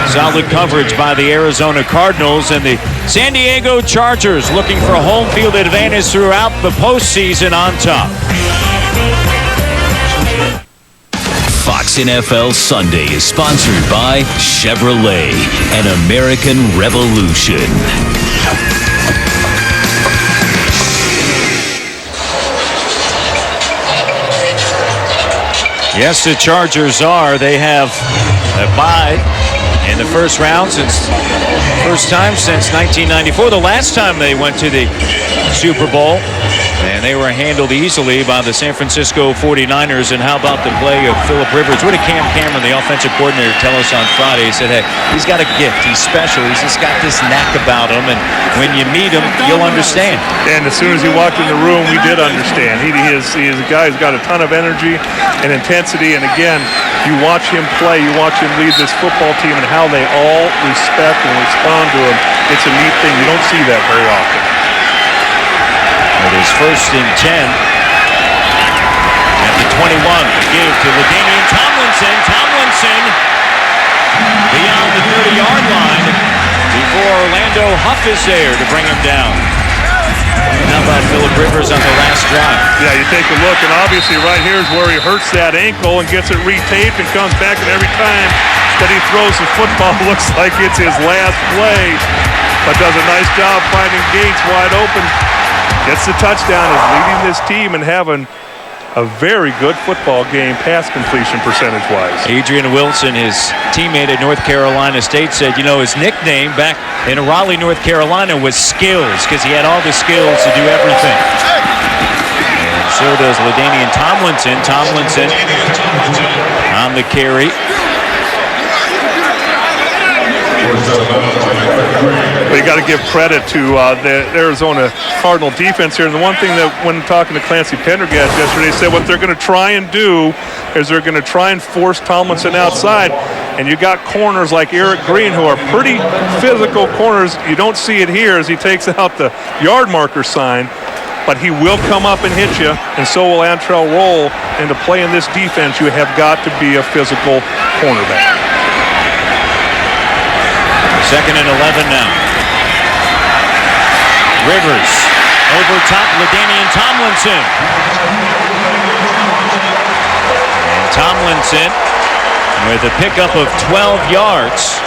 Solid coverage by the Arizona Cardinals, and the San Diego Chargers looking for a home field advantage throughout the postseason on top. Fox NFL Sunday is sponsored by Chevrolet, an American Revolution. Yes, the Chargers are. They have a bye in the first round first time since 1994. The last time they went to the Super Bowl, and they were handled easily by the San Francisco 49ers. And how about the play of Phillip Rivers? What did Cam Cameron, the offensive coordinator, tell us on Friday? He said, hey, he's got a gift. He's special. He's just got this knack about him. And when you meet him, you'll understand. And as soon as he walked in the room, we did understand. He is a guy who's got a ton of energy and intensity. And again, you watch him play, you watch him lead this football team, and how they all respect and respond to him. It's a neat thing. You don't see that very often. It is 1st and 10 at the 21. The give to LaDainian Tomlinson. Tomlinson beyond the 30-yard line before Orlando Huff is there to bring him down. How about Phillip Rivers on the last drive? Yeah, you take a look, and obviously right here is where he hurts that ankle and gets it retaped and comes back, and every time that he throws the football looks like it's his last play, but does a nice job finding Gates wide open. Gets the touchdown, is leading this team and having a very good football game pass completion percentage-wise. Adrian Wilson, his teammate at North Carolina State, said, you know, his nickname back in Raleigh, North Carolina was Skills, because he had all the skills to do everything. And so does LaDainian Tomlinson. Tomlinson on the carry. But you got to give credit to the Arizona Cardinal defense here. And the one thing that when talking to Clancy Pendergast yesterday, he said what they're going to try and do is they're going to try and force Tomlinson outside. And you got corners like Eric Green who are pretty physical corners. You don't see it here as he takes out the yard marker sign. But he will come up and hit you, and so will Antrell Roll. And to play in this defense, you have got to be a physical cornerback. 2nd and 11 now. Rivers over top LaDainian Tomlinson. And Tomlinson with a pickup of 12 yards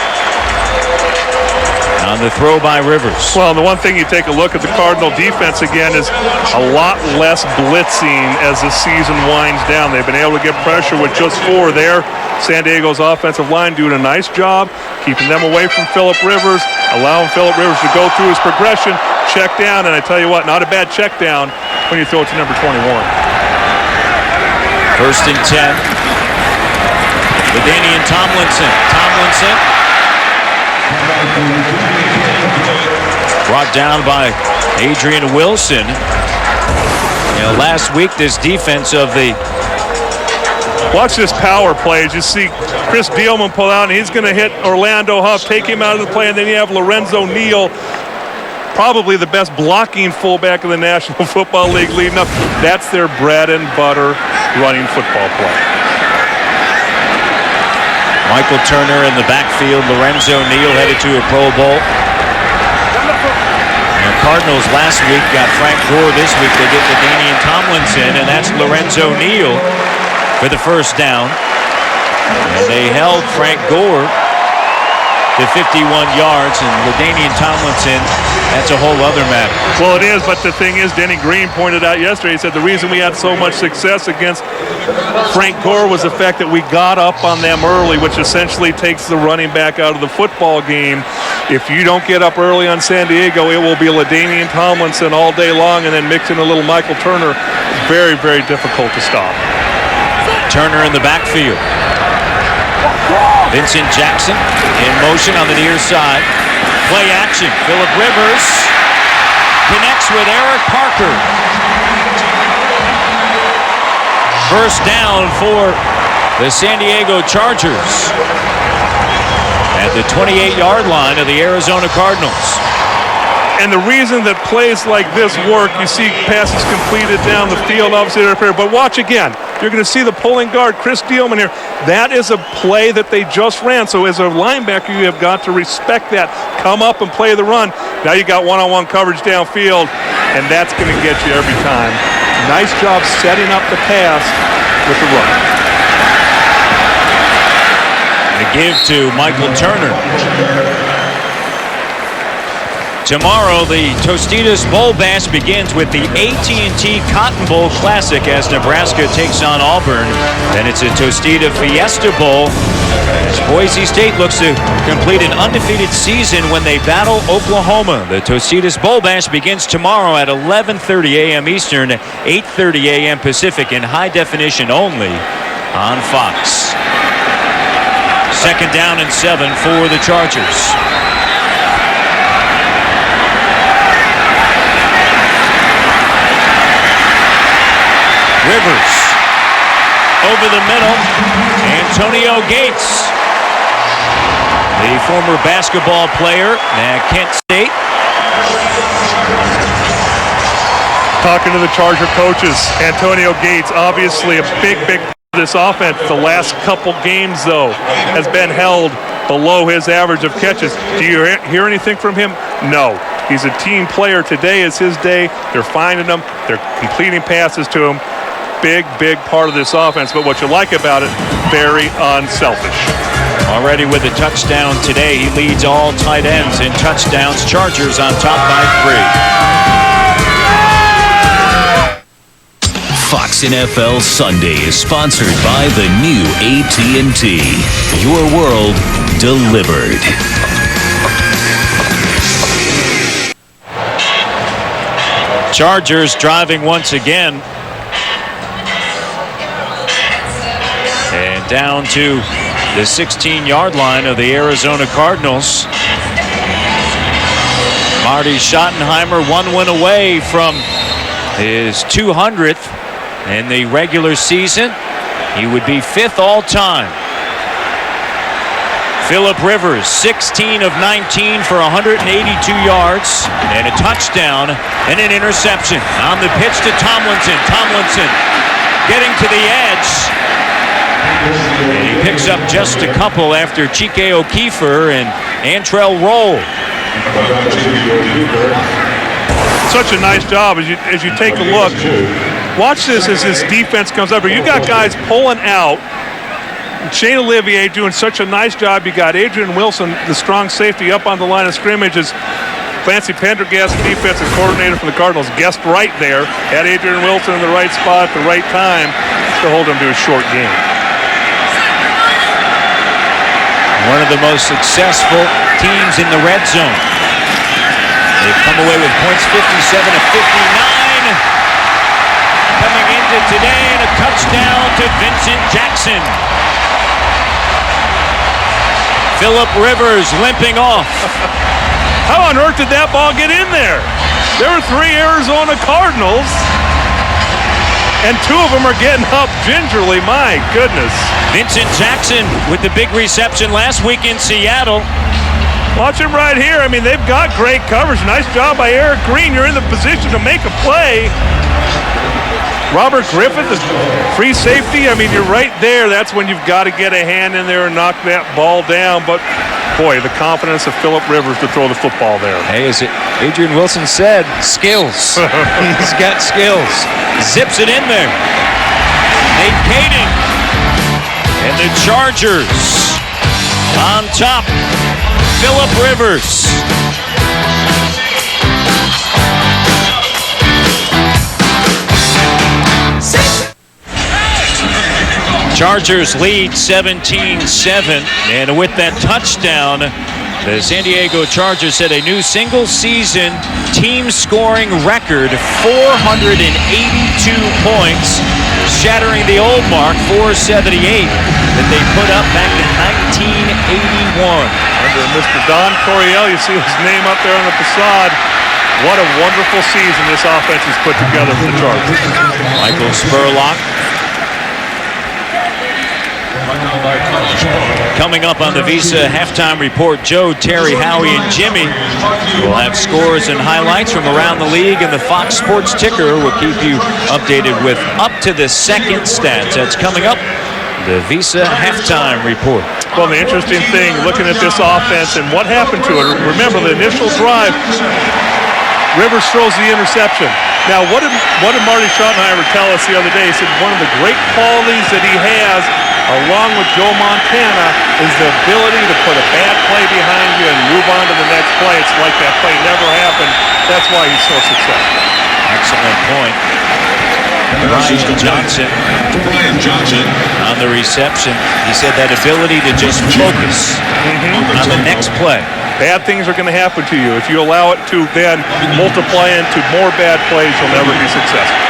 on the throw by Rivers. Well, the one thing you take a look at the Cardinal defense again is a lot less blitzing as the season winds down. They've been able to get pressure with just 4 there. San Diego's offensive line doing a nice job keeping them away from Phillip Rivers, allowing Phillip Rivers to go through his progression, check down, and I tell you what, not a bad check down when you throw it to number 21. 1st and 10. LaDainian Tomlinson. Brought down by Adrian Wilson. You know, last week this defense of the... Watch this power play. As you see Chris Dielman pull out, and he's going to hit Orlando Huff, take him out of the play, and then you have Lorenzo Neal, probably the best blocking fullback in the National Football League leading up. That's their bread and butter running football play. Michael Turner in the backfield. Lorenzo Neal headed to a Pro Bowl. And Cardinals last week got Frank Gore. This week they get LaDainian Tomlinson, and that's Lorenzo Neal for the first down. And they held Frank Gore to 51 yards, and LaDainian Tomlinson, that's a whole other matter. Well, it is, but the thing is, Denny Green pointed out yesterday, he said the reason we had so much success against Frank Gore was the fact that we got up on them early, which essentially takes the running back out of the football game. If you don't get up early on San Diego, it will be LaDainian Tomlinson all day long, and then mix in a little Michael Turner. Very, very difficult to stop. Turner in the backfield. Vincent Jackson in motion on the near side. Play action. Phillip Rivers connects with Eric Parker. First down for the San Diego Chargers at the 28-yard line of the Arizona Cardinals. And the reason that plays like this work, you see passes completed down the field, obviously they're fair, but watch again. You're going to see the pulling guard, Chris Dielman here. That is a play that they just ran. So as a linebacker, you have got to respect that. Come up and play the run. Now you got one-on-one coverage downfield, and that's going to get you every time. Nice job setting up the pass with the run. And a give to Michael Turner. Tomorrow, the Tostitos Bowl Bash begins with the AT&T Cotton Bowl Classic as Nebraska takes on Auburn. Then it's a Tostita Fiesta Bowl as Boise State looks to complete an undefeated season when they battle Oklahoma. The Tostitos Bowl Bash begins tomorrow at 11:30 a.m. Eastern, 8:30 a.m. Pacific in high definition only on Fox. 2nd down and 7 for the Chargers. Rivers over the middle. Antonio Gates, the former basketball player at Kent State. Talking to the Charger coaches, Antonio Gates, obviously a big part of this offense. The last couple games, though, has been held below his average of catches. Do you hear anything from him? No. He's a team player. Today is his day. They're finding him. They're completing passes to him. Big part of this offense. But what you like about it, very unselfish. Already with a touchdown today, he leads all tight ends in touchdowns. Chargers on top by 3. Fox NFL Sunday is sponsored by the new AT&T. Your world delivered. Chargers driving once again. And down to the 16-yard line of the Arizona Cardinals. Marty Schottenheimer 1 win away from his 200th in the regular season. He would be 5th all-time. Phillip Rivers, 16 of 19 for 182 yards and a touchdown and an interception. On the pitch to Tomlinson. Tomlinson getting to the edge. And he picks up just a couple after Chike O'Keefer and Antrell Roll. Such a nice job as you take a look. Watch this as this defense comes up. You got guys pulling out. Shane Olivier doing such a nice job. You got Adrian Wilson, the strong safety, up on the line of scrimmage. As Clancy Pendergast, the defensive coordinator for the Cardinals, guessed right there. Had Adrian Wilson in the right spot at the right time to hold him to a short game. One of the most successful teams in the red zone. They've come away with points 57 to 59. Coming into today, and a touchdown to Vincent Jackson. Phillip Rivers limping off. How on earth did that ball get in there? There were 3 Arizona Cardinals, and 2 of them are getting up gingerly. My goodness. Vincent Jackson with the big reception last week in Seattle. Watch him right here. I mean, they've got great coverage. Nice job by Eric Green. You're in the position to make a play. Robert Griffith, the free safety. I mean, you're right there. That's when you've got to get a hand in there and knock that ball down. But, boy, the confidence of Phillip Rivers to throw the football there. Hey, as Adrian Wilson said, skills. He's got skills. Zips it in there. Nate Kading. And the Chargers on top. Phillip Rivers. Chargers lead 17-7, and with that touchdown, the San Diego Chargers set a new single-season team scoring record, 482 points, shattering the old mark, 478, that they put up back in 1981. Under Mr. Don Coryell, you see his name up there on the facade. What a wonderful season this offense has put together for the Chargers. Michael Spurlock. Coming up on the Visa Halftime Report, Joe, Terry, Howie, and Jimmy will have scores and highlights from around the league, and the Fox Sports Ticker will keep you updated with up-to-the-second stats. That's coming up, the Visa Halftime Report. Well, the interesting thing, looking at this offense and what happened to it, remember the initial drive, Rivers throws the interception. Now, what did Marty Schottenheimer tell us the other day? He said one of the great qualities that he has, along with Joe Montana, is the ability to put a bad play behind you and move on to the next play. It's like that play never happened. That's why he's so successful. Excellent point. Brian Johnson on the reception. He said that ability to just focus on the next play. Bad things are going to happen to you. If you allow it to then multiply into more bad plays, you'll never be successful.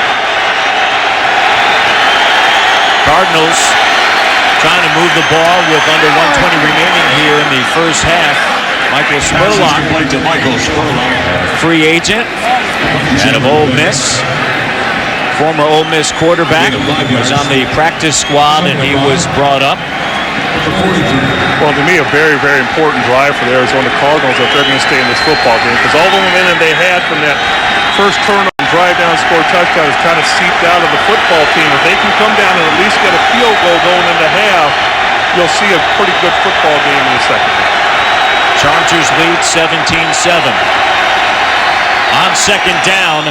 Cardinals trying to move the ball with under 120 remaining here in the first half. Michael Spurlock, free agent out of Ole Miss. Former Ole Miss quarterback, was on the practice squad, and he was brought up. Well, to me, a very, very important drive for the Arizona Cardinals if they're going to stay in this football game, because all the momentum they had from that first turnover, drive down, score touchdown is kind of seeped out of the football team. If they can come down and at least get a field goal going into half, you'll see a pretty good football game in the second half. Chargers lead 17-7. second down.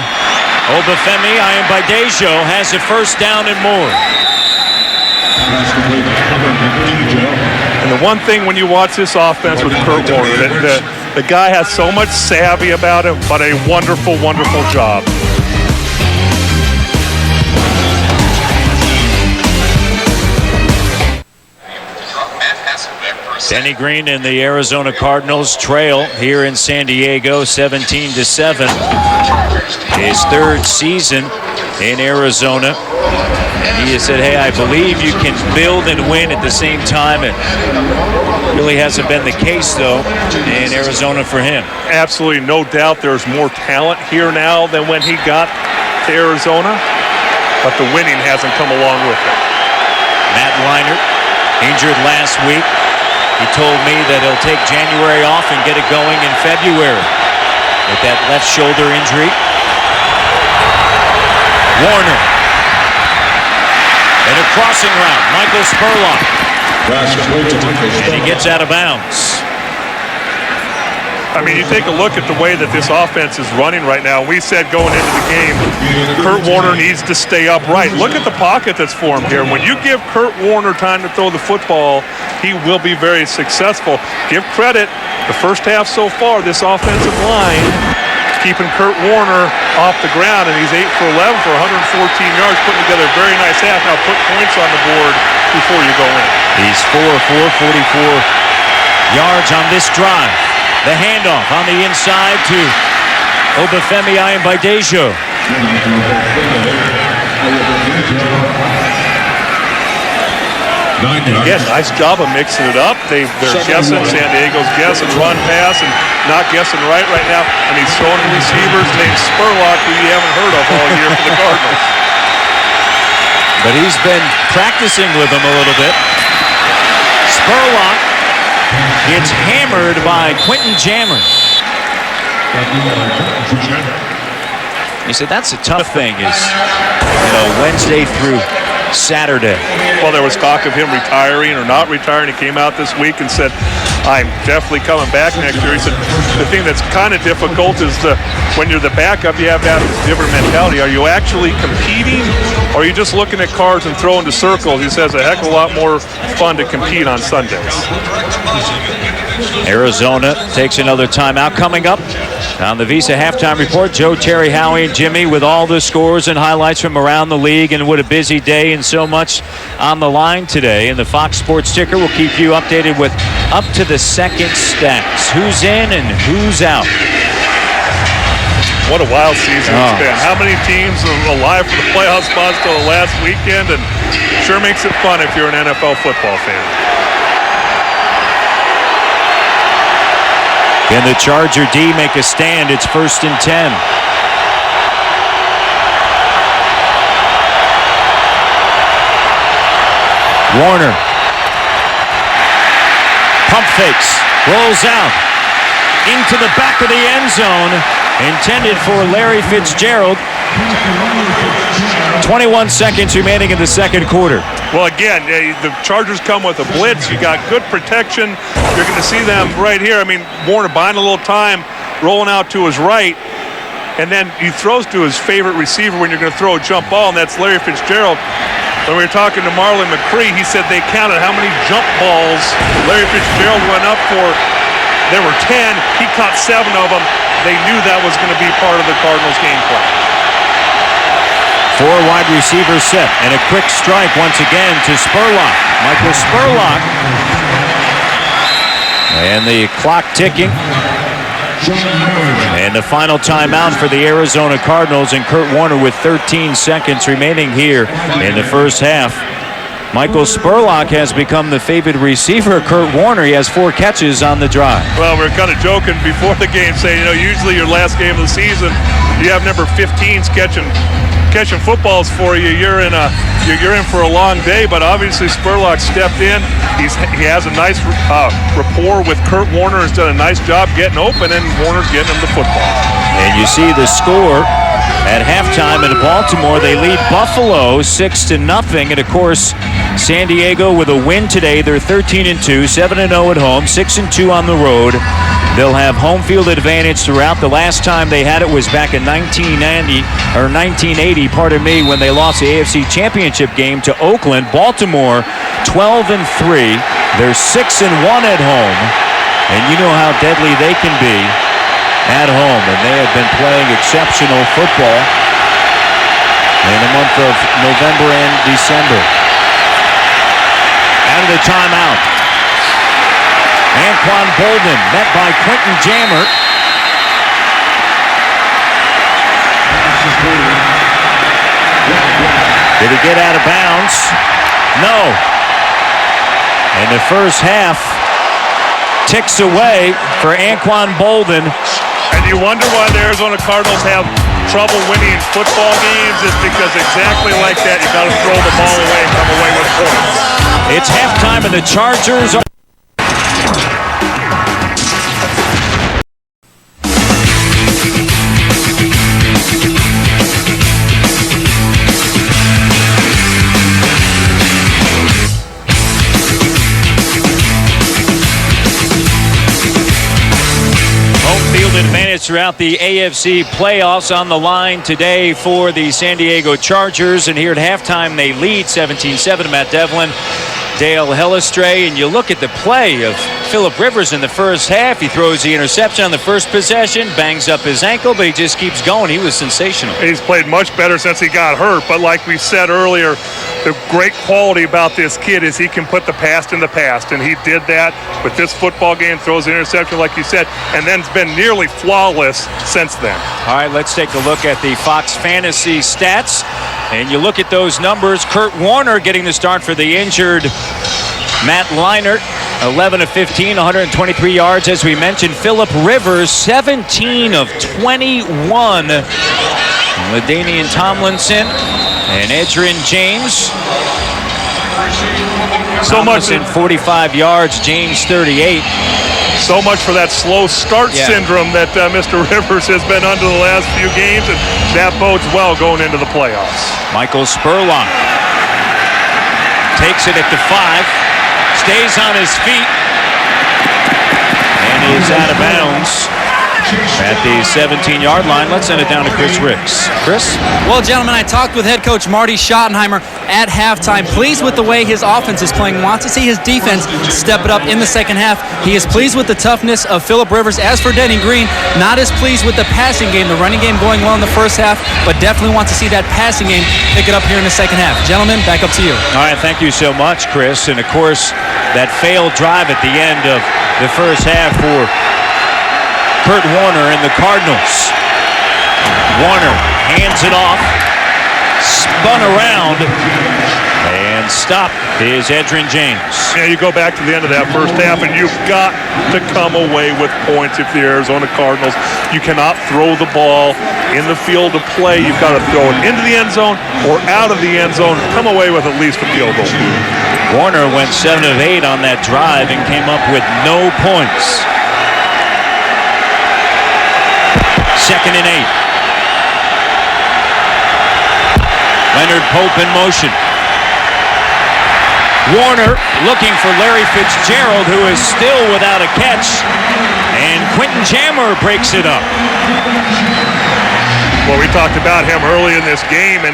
Obafemi Ayambadejo has a first down and more. And the one thing when you watch this offense with Kurt Warner, the guy has so much savvy about it, but a wonderful, wonderful job. Denny Green and the Arizona Cardinals trail here in San Diego 17-7. His third season in Arizona. He has said, hey, I believe you can build and win at the same time. It really hasn't been the case, though, in Arizona for him. Absolutely no doubt there's more talent here now than when he got to Arizona, but the winning hasn't come along with it. Matt Leinart, injured last week. He told me that he'll take January off and get it going in February with that left shoulder injury. Warner. And a crossing route, Michael Spurlock. And he gets out of bounds. I mean, you take a look at the way that this offense is running right now. We said going into the game, Kurt Warner needs to stay upright. Look at the pocket that's formed here. When you give Kurt Warner time to throw the football, he will be very successful. Give credit, the first half so far, this offensive line keeping Kurt Warner off the ground, and he's 8 for 11 for 114 yards, putting together a very nice half. Now put points on the board before you go in. He's 4 for 44 yards on this drive. The handoff on the inside to Obafemi Ayambadejo. Again, nice job of mixing it up. They're guessing, San Diego's guessing, run, pass, and not guessing right now. And he's throwing to receivers named Spurlock, who you haven't heard of all year for the Cardinals. But he's been practicing with them a little bit. Spurlock gets hammered by Quentin Jammer. He said that's a tough thing is, Wednesday through Saturday. Well, there was talk of him retiring or not retiring. He came out this week and said, I'm definitely coming back next year. He said, the thing that's kind of difficult is when you're the backup, you have to have this different mentality. Are you actually competing, or are you just looking at cards and throwing to circles? He says a heck of a lot more fun to compete on Sundays. Arizona takes another timeout. Coming up on the Visa Halftime Report, Joe, Terry, Howie, and Jimmy with all the scores and highlights from around the league, and what a busy day and so much on the line today. And the Fox Sports Ticker will keep you updated with up to the second stats. Who's in and who's out. What a wild season it's been. How many teams are alive for the playoff spots till the last weekend, and sure makes it fun if you're an NFL football fan. Can the Charger D make a stand? It's 1st and 10. Warner. Pump fakes. Rolls out. Into the back of the end zone. Intended for Larry Fitzgerald. 21 seconds remaining in the second quarter. Well, again, the Chargers come with a blitz. You got good protection. You're going to see them right here. I mean, Warner buying a little time, rolling out to his right, and then he throws to his favorite receiver when you're going to throw a jump ball, and that's Larry Fitzgerald. When we were talking to Marlon McCree, he said they counted how many jump balls Larry Fitzgerald went up for. There were 10. He caught 7 of them. They knew that was going to be part of the Cardinals' game plan. 4 wide receivers set, and a quick strike once again to Spurlock. Michael Spurlock. And the clock ticking. And the final timeout for the Arizona Cardinals, and Kurt Warner with 13 seconds remaining here in the first half. Michael Spurlock has become the favored receiver. Kurt Warner, he has 4 catches on the drive. Well, we were kind of joking before the game, saying, usually your last game of the season, you have number 15s catching footballs for you. You're in for a long day, but obviously Spurlock stepped in. He has a nice rapport with Kurt Warner. Has done a nice job getting open, and Warner's getting him the football. And you see the score at halftime in Baltimore. They lead Buffalo 6-0, and of course San Diego with a win today. They're 13-2, 7-0 at home, 6-2 on the road. They'll have home field advantage throughout. The last time they had it was back in 1980, when they lost the AFC Championship game to Oakland. Baltimore, 12-3. They're 6-1 at home, and you know how deadly they can be at home, and they have been playing exceptional football in the month of November and December. Out of the timeout, Anquan Boldin met by Quentin Jammer. Did he get out of bounds? No. And the first half ticks away for Anquan Boldin. And you wonder why the Arizona Cardinals have trouble winning football games. It's because exactly like that, you got to throw the ball away and come away with points. It's halftime and the Chargers are... advantage throughout the AFC playoffs on the line today for the San Diego Chargers. And here at halftime, they lead 17-7. Matt Devlin, Dale Hellestray. And you look at the play of Phillip Rivers in the first half. He throws the interception on the first possession, bangs up his ankle, but he just keeps going. He was sensational. He's played much better since he got hurt. But like we said earlier, the great quality about this kid is he can put the past in the past, and he did that with this football game, throws an interception like you said, and then it's been nearly flawless since then. All right, let's take a look at the Fox Fantasy stats, and you look at those numbers. Kurt Warner getting the start for the injured Matt Leinart, 11 of 15, 123 yards, as we mentioned. Phillip Rivers, 17 of 21. LaDainian Tomlinson and Edgerrin James. Tomlinson, 45 yards, James 38. So much for that slow start syndrome that Mr. Rivers has been under the last few games, and that bodes well going into the playoffs. Michael Spurlock takes it at the 5, stays on his feet, and is out of bounds at the 17-yard line. Let's send it down to Chris Ricks. Chris? Well, gentlemen, I talked with head coach Marty Schottenheimer at halftime. Pleased with the way his offense is playing. Wants to see his defense step it up in the second half. He is pleased with the toughness of Phillip Rivers. As for Denny Green, not as pleased with the passing game. The running game going well in the first half, but definitely wants to see that passing game pick it up here in the second half. Gentlemen, back up to you. All right, thank you so much, Chris. And, of course, that failed drive at the end of the first half for Kurt Warner and the Cardinals. Warner hands it off, spun around, and stopped is Edgerrin James. Yeah, you go back to the end of that first half, and you've got to come away with points if you're the Arizona Cardinals. You cannot throw the ball in the field of play. You've got to throw it into the end zone or out of the end zone. Come away with at least a field goal. Warner went 7 of 8 on that drive and came up with no points. 2nd and 8. Leonard Pope in motion. Warner looking for Larry Fitzgerald, who is still without a catch, and Quentin Jammer breaks it up. Well, we talked about him early in this game, and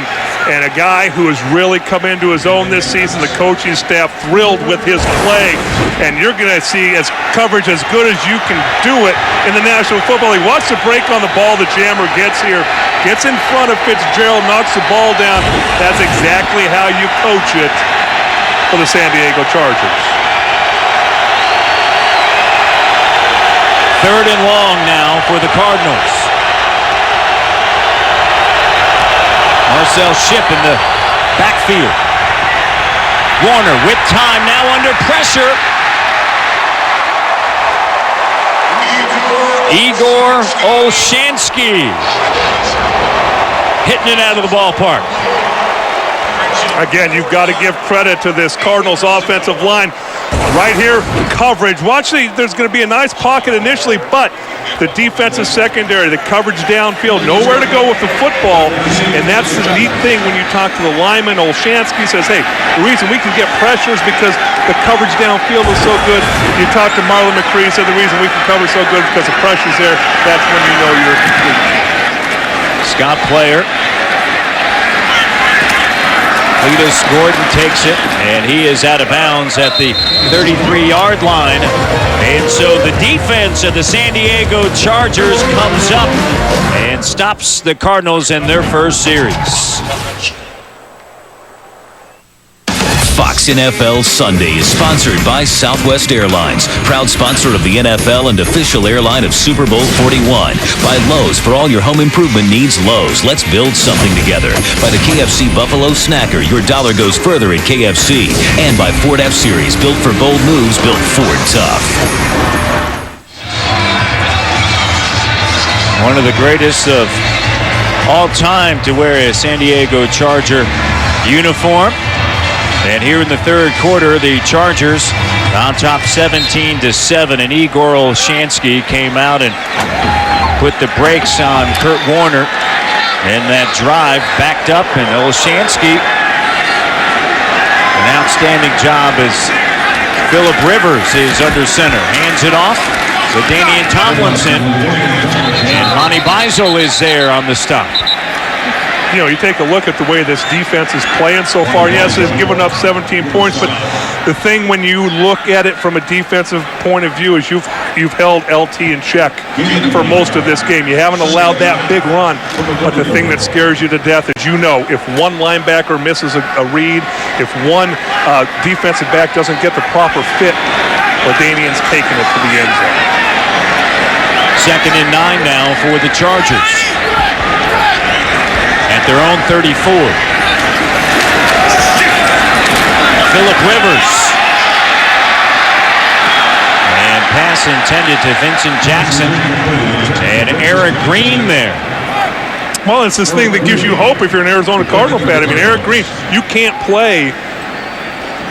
a guy who has really come into his own this season. The coaching staff thrilled with his play, and you're going to see as coverage as good as you can do it in the National Football League. Watch the break on the ball that Jammer gets here. Gets in front of Fitzgerald, knocks the ball down. That's exactly how you coach it for the San Diego Chargers. 3rd and long now for the Cardinals. Marcel Shipp in the backfield. Warner with time, now under pressure. Igor Olshansky hitting it out of the ballpark. Again, you've got to give credit to this Cardinals offensive line. Right here, coverage. Watch, there's going to be a nice pocket initially, but the defensive secondary, the coverage downfield, nowhere to go with the football. And that's the neat thing when you talk to the lineman. Olshansky says, hey, the reason we can get pressure is because the coverage downfield is so good. You talk to Marlon McCree, said the reason we can cover so good is because the pressure's there. That's when you know you're complete. Scott Player. Cletus Gordon takes it, and he is out of bounds at the 33-yard line. And so the defense of the San Diego Chargers comes up and stops the Cardinals in their first series. Fox NFL Sunday is sponsored by Southwest Airlines, proud sponsor of the NFL and official airline of Super Bowl 41. By Lowe's, for all your home improvement needs. Lowe's, let's build something together. By the KFC Buffalo Snacker, your dollar goes further at KFC. And by Ford F-Series, built for bold moves, built Ford tough. One of the greatest of all time to wear a San Diego Charger uniform. And here in the third quarter, the Chargers on top 17-7, and Igor Olshansky came out and put the brakes on Kurt Warner. And that drive backed up, and Olshansky, an outstanding job as Phillip Rivers is under center. Hands it off to Damian Tomlinson, and Monty Beisel is there on the stop. You know, you take a look at the way this defense is playing so far. Yes, it's given up 17 points, but the thing when you look at it from a defensive point of view is you've held LT in check for most of this game. You haven't allowed that big run, but the thing that scares you to death is, you know, if one linebacker misses a read, if one defensive back doesn't get the proper fit, well, Damian's taking it to the end zone. 2nd and 9 now for the Chargers. At their own 34. Phillip Rivers. And pass intended to Vincent Jackson. And Eric Green there. Well, it's this thing that gives you hope if you're an Arizona Cardinal fan. I mean, Eric Green, you can't play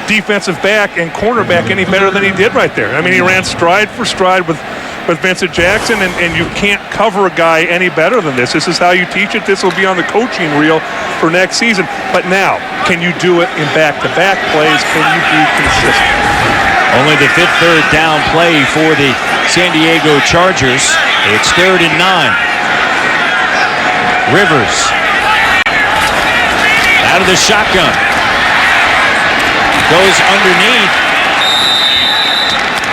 defensive back and cornerback any better than he did right there. I mean, he ran stride for stride with Vincent Jackson, and you can't cover a guy any better than this. This is how you teach it. This will be on the coaching reel for next season. But now, can you do it in back-to-back plays? Can you be consistent? Only the 5th third down play for the San Diego Chargers. It's 3rd and 9. Rivers out of the shotgun. Goes underneath.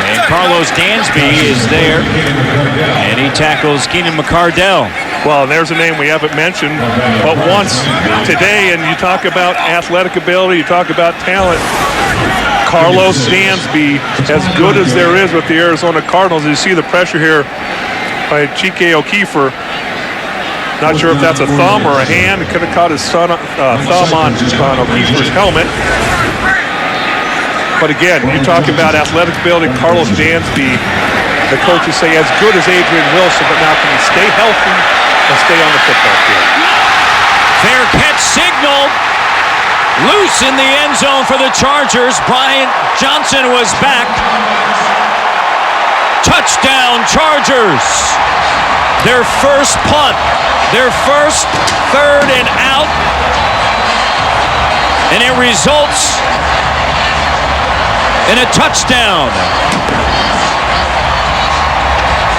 And Carlos Dansby is there, and he tackles Keenan McCardell. Well, there's a name we haven't mentioned, but once today, and you talk about athletic ability, you talk about talent, Carlos Dansby, as good as there is with the Arizona Cardinals. You see the pressure here by Chike O'Keefer. Not sure if that's a thumb or a hand. It could have caught his thumb on O'Keefe's helmet. But again, you talk about athletic ability, Carlos Dansby, the coaches say as good as Adrian Wilson, but now can he stay healthy and stay on the football field? Fair catch signal. Loose in the end zone for the Chargers. Bryant Johnson was back. Touchdown Chargers. Their first punt. Their first 3rd and out. And it results in a touchdown.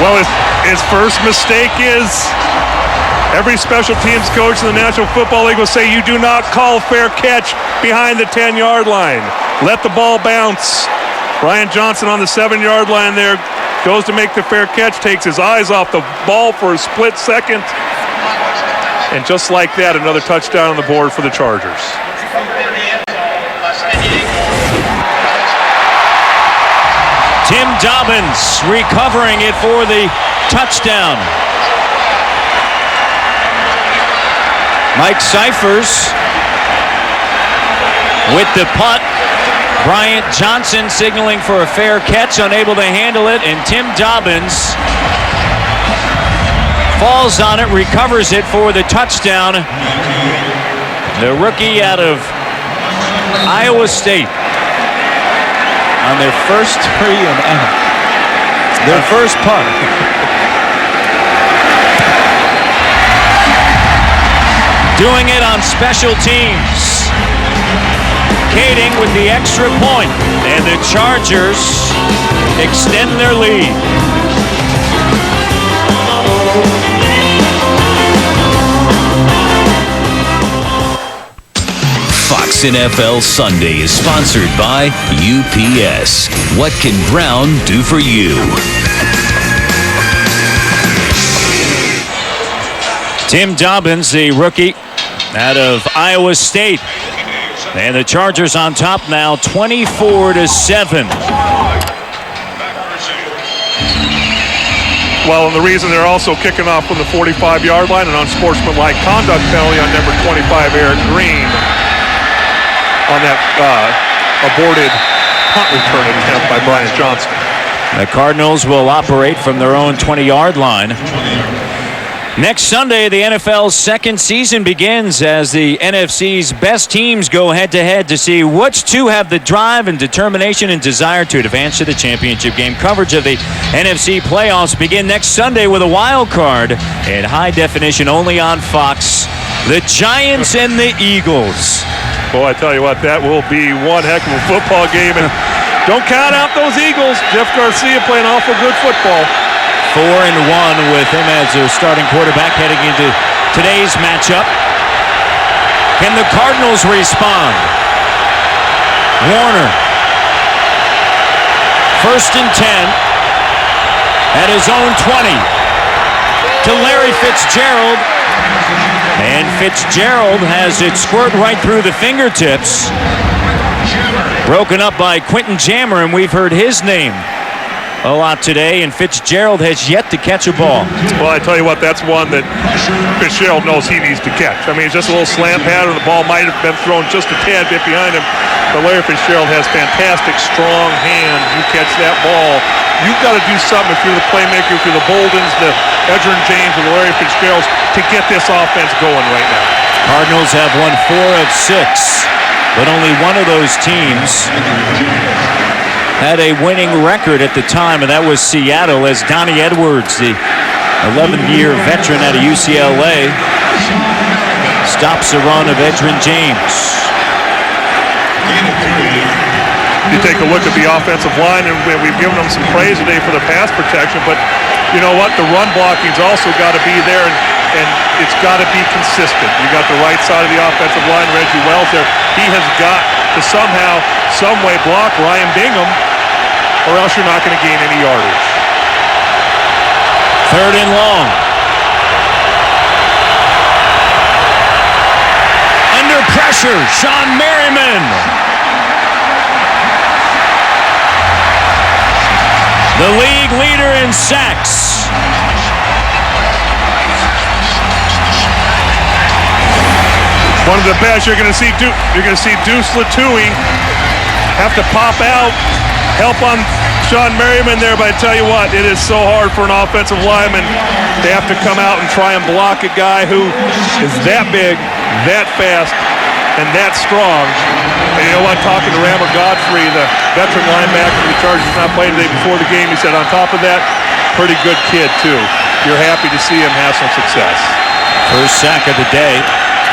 Well, his first mistake is every special teams coach in the National Football League will say you do not call fair catch behind the 10-yard line. Let the ball bounce. Brian Johnson on the 7-yard line there goes to make the fair catch, takes his eyes off the ball for a split second. And just like that, another touchdown on the board for the Chargers. Tim Dobbins recovering it for the touchdown. Mike Cyphers with the punt. Bryant Johnson signaling for a fair catch, unable to handle it, and Tim Dobbins falls on it, recovers it for the touchdown. The rookie out of Iowa State on their first their first punt. Doing it on special teams. Kading with the extra point, and the Chargers extend their lead. Fox NFL Sunday is sponsored by UPS. What can Brown do for you? Tim Dobbins, the rookie out of Iowa State. And the Chargers on top now, 24-7. Well, and the reason they're also kicking off from the 45-yard line, an unsportsmanlike conduct penalty on number 25, Eric Green, on that aborted punt return attempt by Brian Johnson. The Cardinals will operate from their own 20-yard line. Next Sunday, the NFL's second season begins as the NFC's best teams go head-to-head to see which two have the drive and determination and desire to advance to the championship game. Coverage of the NFC playoffs begin next Sunday with a wild card in high definition only on Fox. The Giants and the Eagles. Boy, I tell you what, that will be one heck of a football game. And don't count out those Eagles. Jeff Garcia playing awful good football. 4-1 with him as their starting quarterback heading into today's matchup. Can the Cardinals respond? Warner. 1st and 10 at his own 20 to Larry Fitzgerald. And Fitzgerald has it squirt right through the fingertips. Broken up by Quentin Jammer, and we've heard his name a lot today, and Fitzgerald has yet to catch a ball. Well, I tell you what, that's one that Fitzgerald knows he needs to catch. I mean, it's just a little slant pattern. The ball might have been thrown just a tad bit behind him, but Larry Fitzgerald has fantastic, strong hands. You catch that ball, you've got to do something if you're the playmaker, if you're the Boldens, the Edgerrin James, or the Larry Fitzgeralds to get this offense going right now. Cardinals have won 4 of 6, but only one of those teams had a winning record at the time, and that was Seattle, as Donnie Edwards, the 11-year veteran out of UCLA, stops the run of Edgerrin James. You take a look at the offensive line, and we've given them some praise today for the pass protection, but you know what? The run blocking's also got to be there, and it's got to be consistent. You got the right side of the offensive line, Reggie Wells there. He has got to somehow, some way block Ryan Bingham, or else you're not going to gain any yardage. 3rd and long. Under pressure, Sean Merriman. The league leader in sacks. One of the best. You're going to see Deuce Latui have to pop out, help on Sean Merriman there, but I tell you what, it is so hard for an offensive lineman. They have to come out and try and block a guy who is that big, that fast, and that strong. And you know what, talking to Rammer Godfrey, the veteran linebacker for the Chargers, not playing today before the game, he said on top of that, pretty good kid too. You're happy to see him have some success. First sack of the day.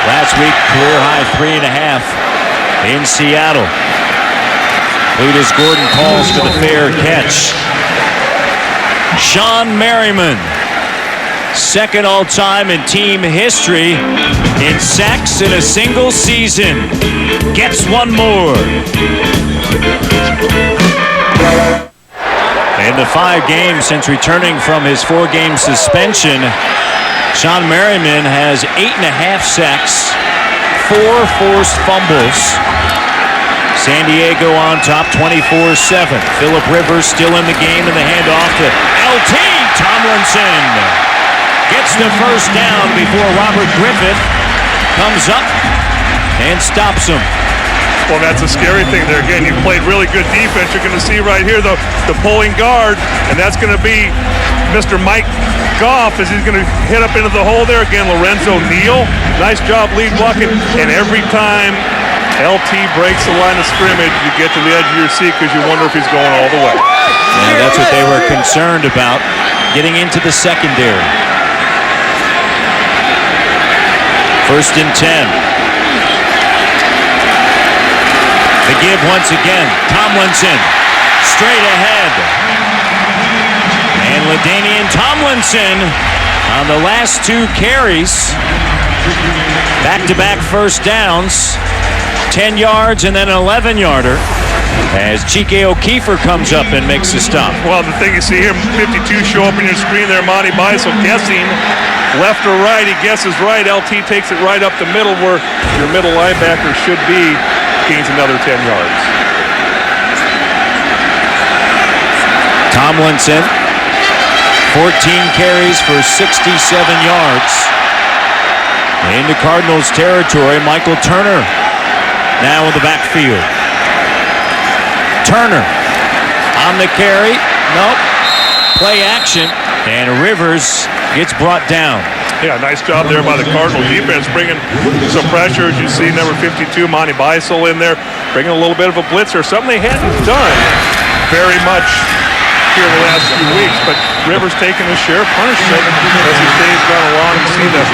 Last week, career high 3.5 in Seattle. Cletus Gordon calls for the fair catch. Sean Merriman, second all-time in team history in sacks in a single season. Gets one more. In the 5 games since returning from his 4-game suspension, Sean Merriman has 8.5 sacks, 4 forced fumbles. San Diego on top 24-7. Phillip Rivers still in the game, and the handoff to LT Tomlinson. Gets the first down before Robert Griffith comes up and stops him. Well, that's a scary thing there. Again, you've played really good defense. You're going to see right here the pulling guard, and that's going to be Mr. Mike Goff as he's going to hit up into the hole there. Again, Lorenzo Neal. Nice job lead blocking, and every time LT breaks the line of scrimmage. You get to the edge of your seat because you wonder if he's going all the way. Yeah, that's what they were concerned about, getting into the secondary. 1st and 10. The give once again. Tomlinson straight ahead. And LaDainian Tomlinson on the last 2 carries. Back-to-back first downs. 10 yards and then an 11-yarder as Chike O'Keefer comes up and makes a stop. Well, the thing you see here, 52 show up on your screen there. Monty Beisel guessing left or right. He guesses right. LT takes it right up the middle where your middle linebacker should be. Gains another 10 yards. Tomlinson, 14 carries for 67 yards. Into Cardinals territory, Michael Turner now in the backfield. Turner on the carry. Nope. Play action. And Rivers gets brought down. Yeah, nice job there by the Cardinal defense, bringing some pressure. As you see, number 52, Monty Beisel in there, bringing a little bit of a blitzer, something they hadn't done very much here in the last few weeks. But Rivers taking his share of punishment as his days gone along. You see the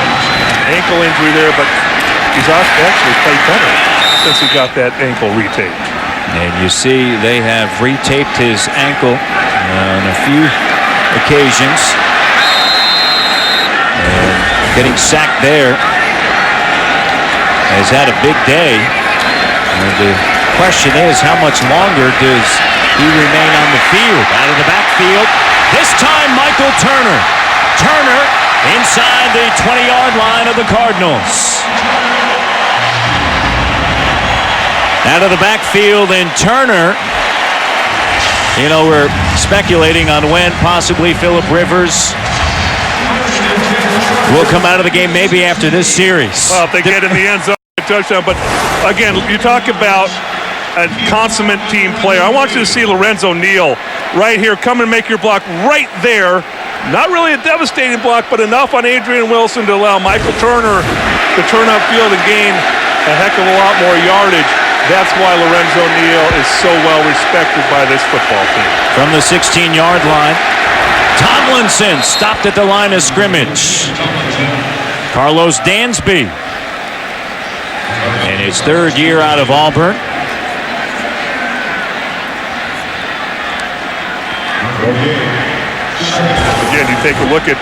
ankle injury there, but he's actually played better since he got that ankle retaped. And you see they have retaped his ankle on a few occasions. And getting sacked there. Has had a big day. And the question is, how much longer does he remain on the field? Out of the backfield. This time, Michael Turner. Turner inside the 20-yard line of the Cardinals. Out of the backfield, and Turner, you know, we're speculating on when possibly Philip Rivers will come out of the game, maybe after this series. Well, if they get in the end zone, a touchdown. But again, you talk about a consummate team player. I want you to see Lorenzo Neal right here. Come and make your block right there. Not really a devastating block, but enough on Adrian Wilson to allow Michael Turner to turn upfield and gain a heck of a lot more yardage. That's why Lorenzo Neal is so well respected by this football team. From the 16-yard line, Tomlinson stopped at the line of scrimmage. Carlos Dansby in his 3rd year out of Auburn. Again, you take a look at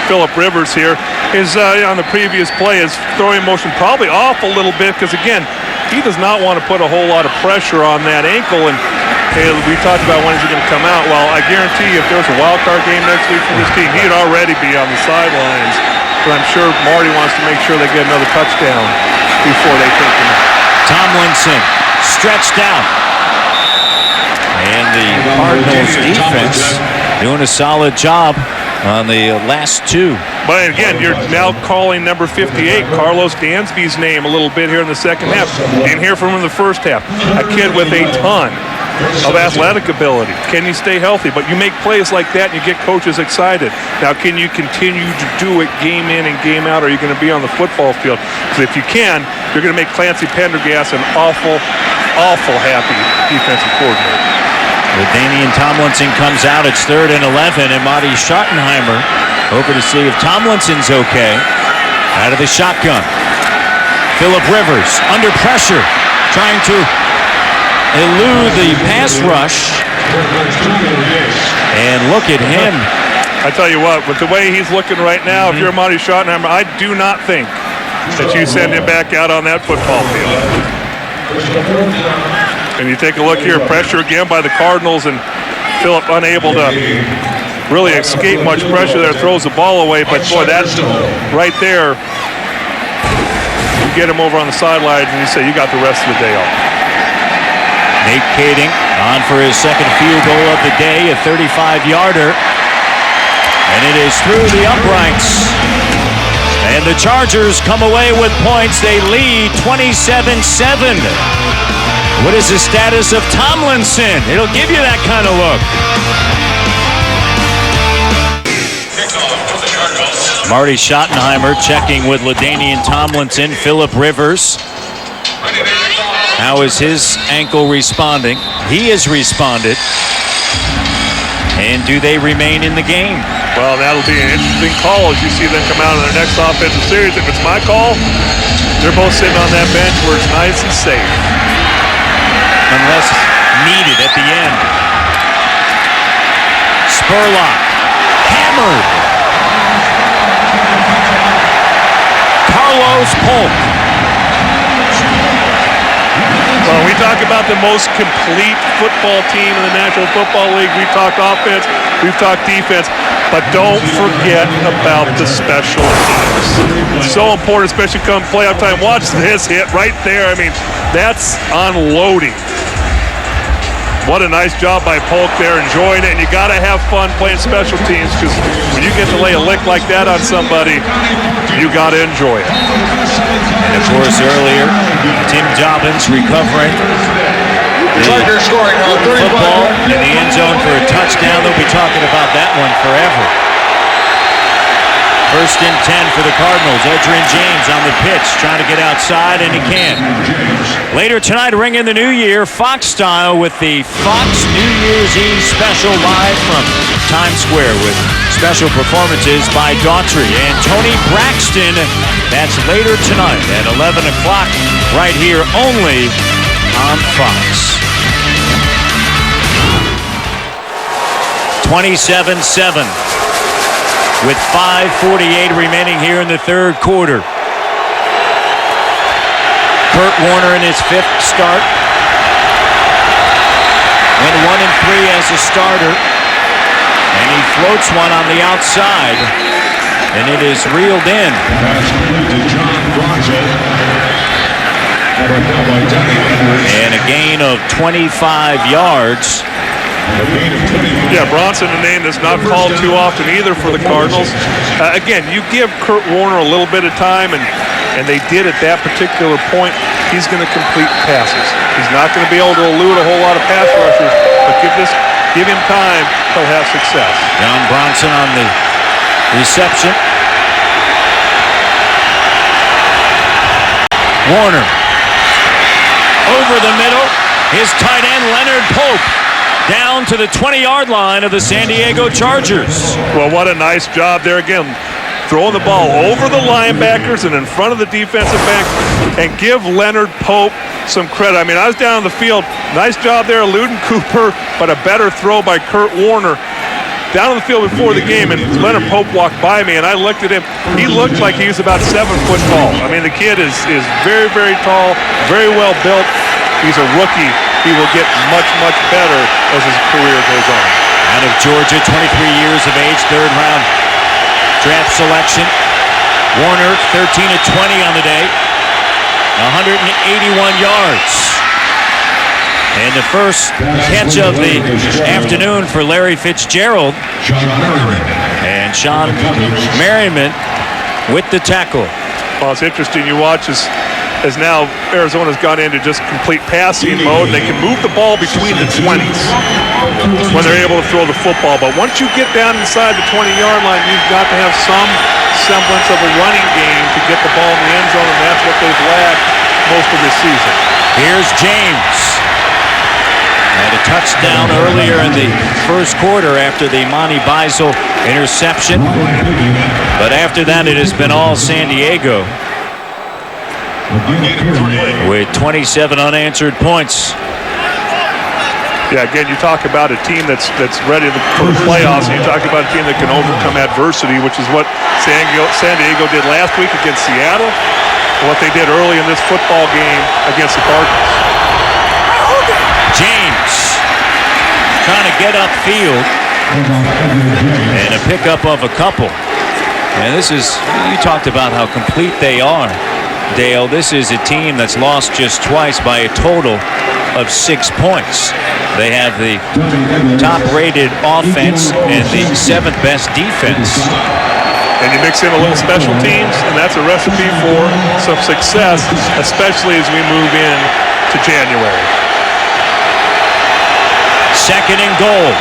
Philip Rivers here. His on the previous play, his throwing motion probably off a little bit because, again, he does not want to put a whole lot of pressure on that ankle. And hey, we talked about when is he going to come out. Well, I guarantee you if there was a wild card game next week for this team, he'd already be on the sidelines. But I'm sure Marty wants to make sure they get another touchdown before they take him out. Tomlinson stretched out. And the Cardinals defense doing a solid job on the last 2. But again, you're now calling number 58, Carlos Dansby's name a little bit here in the second half. Didn't hear from him in the first half. A kid with a ton of athletic ability. Can he stay healthy? But you make plays like that and you get coaches excited. Now, can you continue to do it game in and game out? Or are you going to be on the football field? Because if you can, you're going to make Clancy Pendergast an awful, awful happy defensive coordinator. LaDainian Tomlinson comes out. It's 3rd and 11, and Marty Schottenheimer over to see if Tomlinson's okay. Out of the shotgun. Philip Rivers under pressure, trying to elude the pass rush. And look at him. I tell you what, with the way he's looking right now, if you're Marty Schottenheimer, I do not think that you send him back out on that football field. And you take a look here, pressure again by the Cardinals, and Philip unable to really escape much pressure there, throws the ball away. But boy, that's right there. You get him over on the sidelines and you say you got the rest of the day off. Nate Kading on for his 2nd field goal of the day, a 35-yarder. And it is through the uprights. And the Chargers come away with points. They lead 27-7. What is the status of Tomlinson? It'll give you that kind of look. Marty Schottenheimer checking with LaDainian Tomlinson, Philip Rivers. How is his ankle responding? He has responded. And do they remain in the game? Well, that'll be an interesting call as you see them come out in their next offensive series. If it's my call, they're both sitting on that bench where it's nice and safe. Unless needed at the end. Spurlock. Hammered. Carlos Polk. Well, we talk about the most complete football team in the National Football League. We've talked offense, we've talked defense, but don't forget about the special teams. It's so important, especially come playoff time. Watch this hit right there. I mean, that's unloading. What a nice job by Polk there, enjoying it. And you got to have fun playing special teams, because when you get to lay a lick like that on somebody, you got to enjoy it. And of course, earlier, Tim Dobbins recovering the football in the end zone for a touchdown. They'll be talking about that one forever. First and 10 for the Cardinals. Edgerrin James on the pitch, trying to get outside, and he can. Later tonight, ring in the new year, Fox style, with the Fox New Year's Eve special live from Times Square with special performances by Daughtry and Tony Braxton. That's later tonight at 11 o'clock, right here only on Fox. 27-7. With 5:48 remaining here in the third quarter. Kurt Warner in his fifth start. Went 1-3 as a starter. And he floats one on the outside. And it is reeled in. And a gain of 25 yards. Yeah, Bronson, a name that's not called too often either for the Cardinals. Again, you give Kurt Warner a little bit of time, and they did at that particular point. He's going to complete passes. He's not going to be able to elude a whole lot of pass rushers, but give him time, he'll have success. John Bronson on the reception. Warner over the middle. His tight end, Leonard Pope, down to the 20-yard line of the San Diego Chargers. Well, what a nice job there again. Throwing the ball over the linebackers and in front of the defensive backs, and give Leonard Pope some credit. I mean, I was down on the field. Nice job there eluding Cooper, but a better throw by Kurt Warner. Down on the field before the game, and Leonard Pope walked by me, and I looked at him. He looked like he was about 7 foot tall. I mean, the kid is very, very tall, very well built. He's a rookie. He will get much, much better as his career goes on. Out of Georgia, 23 years of age, third-round draft selection. Warner, 13 of 20 on the day, 181 yards. And the first catch of the afternoon for Larry Fitzgerald. And Sean Merriman with the tackle. Well, it's interesting. You watch as now Arizona's gone into just complete passing mode, and they can move the ball between the 20s when they're able to throw the football. But once you get down inside the 20-yard line, you've got to have some semblance of a running game to get the ball in the end zone, and that's what they've lacked most of this season. Here's James. Had a touchdown earlier in the first quarter after the Monty Beisel interception. But after that, it has been all San Diego, with 27 unanswered points. Yeah, again, you talk about a team that's ready for the playoffs, and you talk about a team that can overcome adversity, which is what San Diego did last week against Seattle, and what they did early in this football game against the Cardinals. James trying to get upfield, and a pickup of a couple. And this is, you talked about how complete they are, Dale. This is a team that's lost just twice by a total of 6 points. They have the top-rated offense and the 7th best defense. And you mix in a little special teams, and that's a recipe for some success, especially as we move in to January. Second and goal.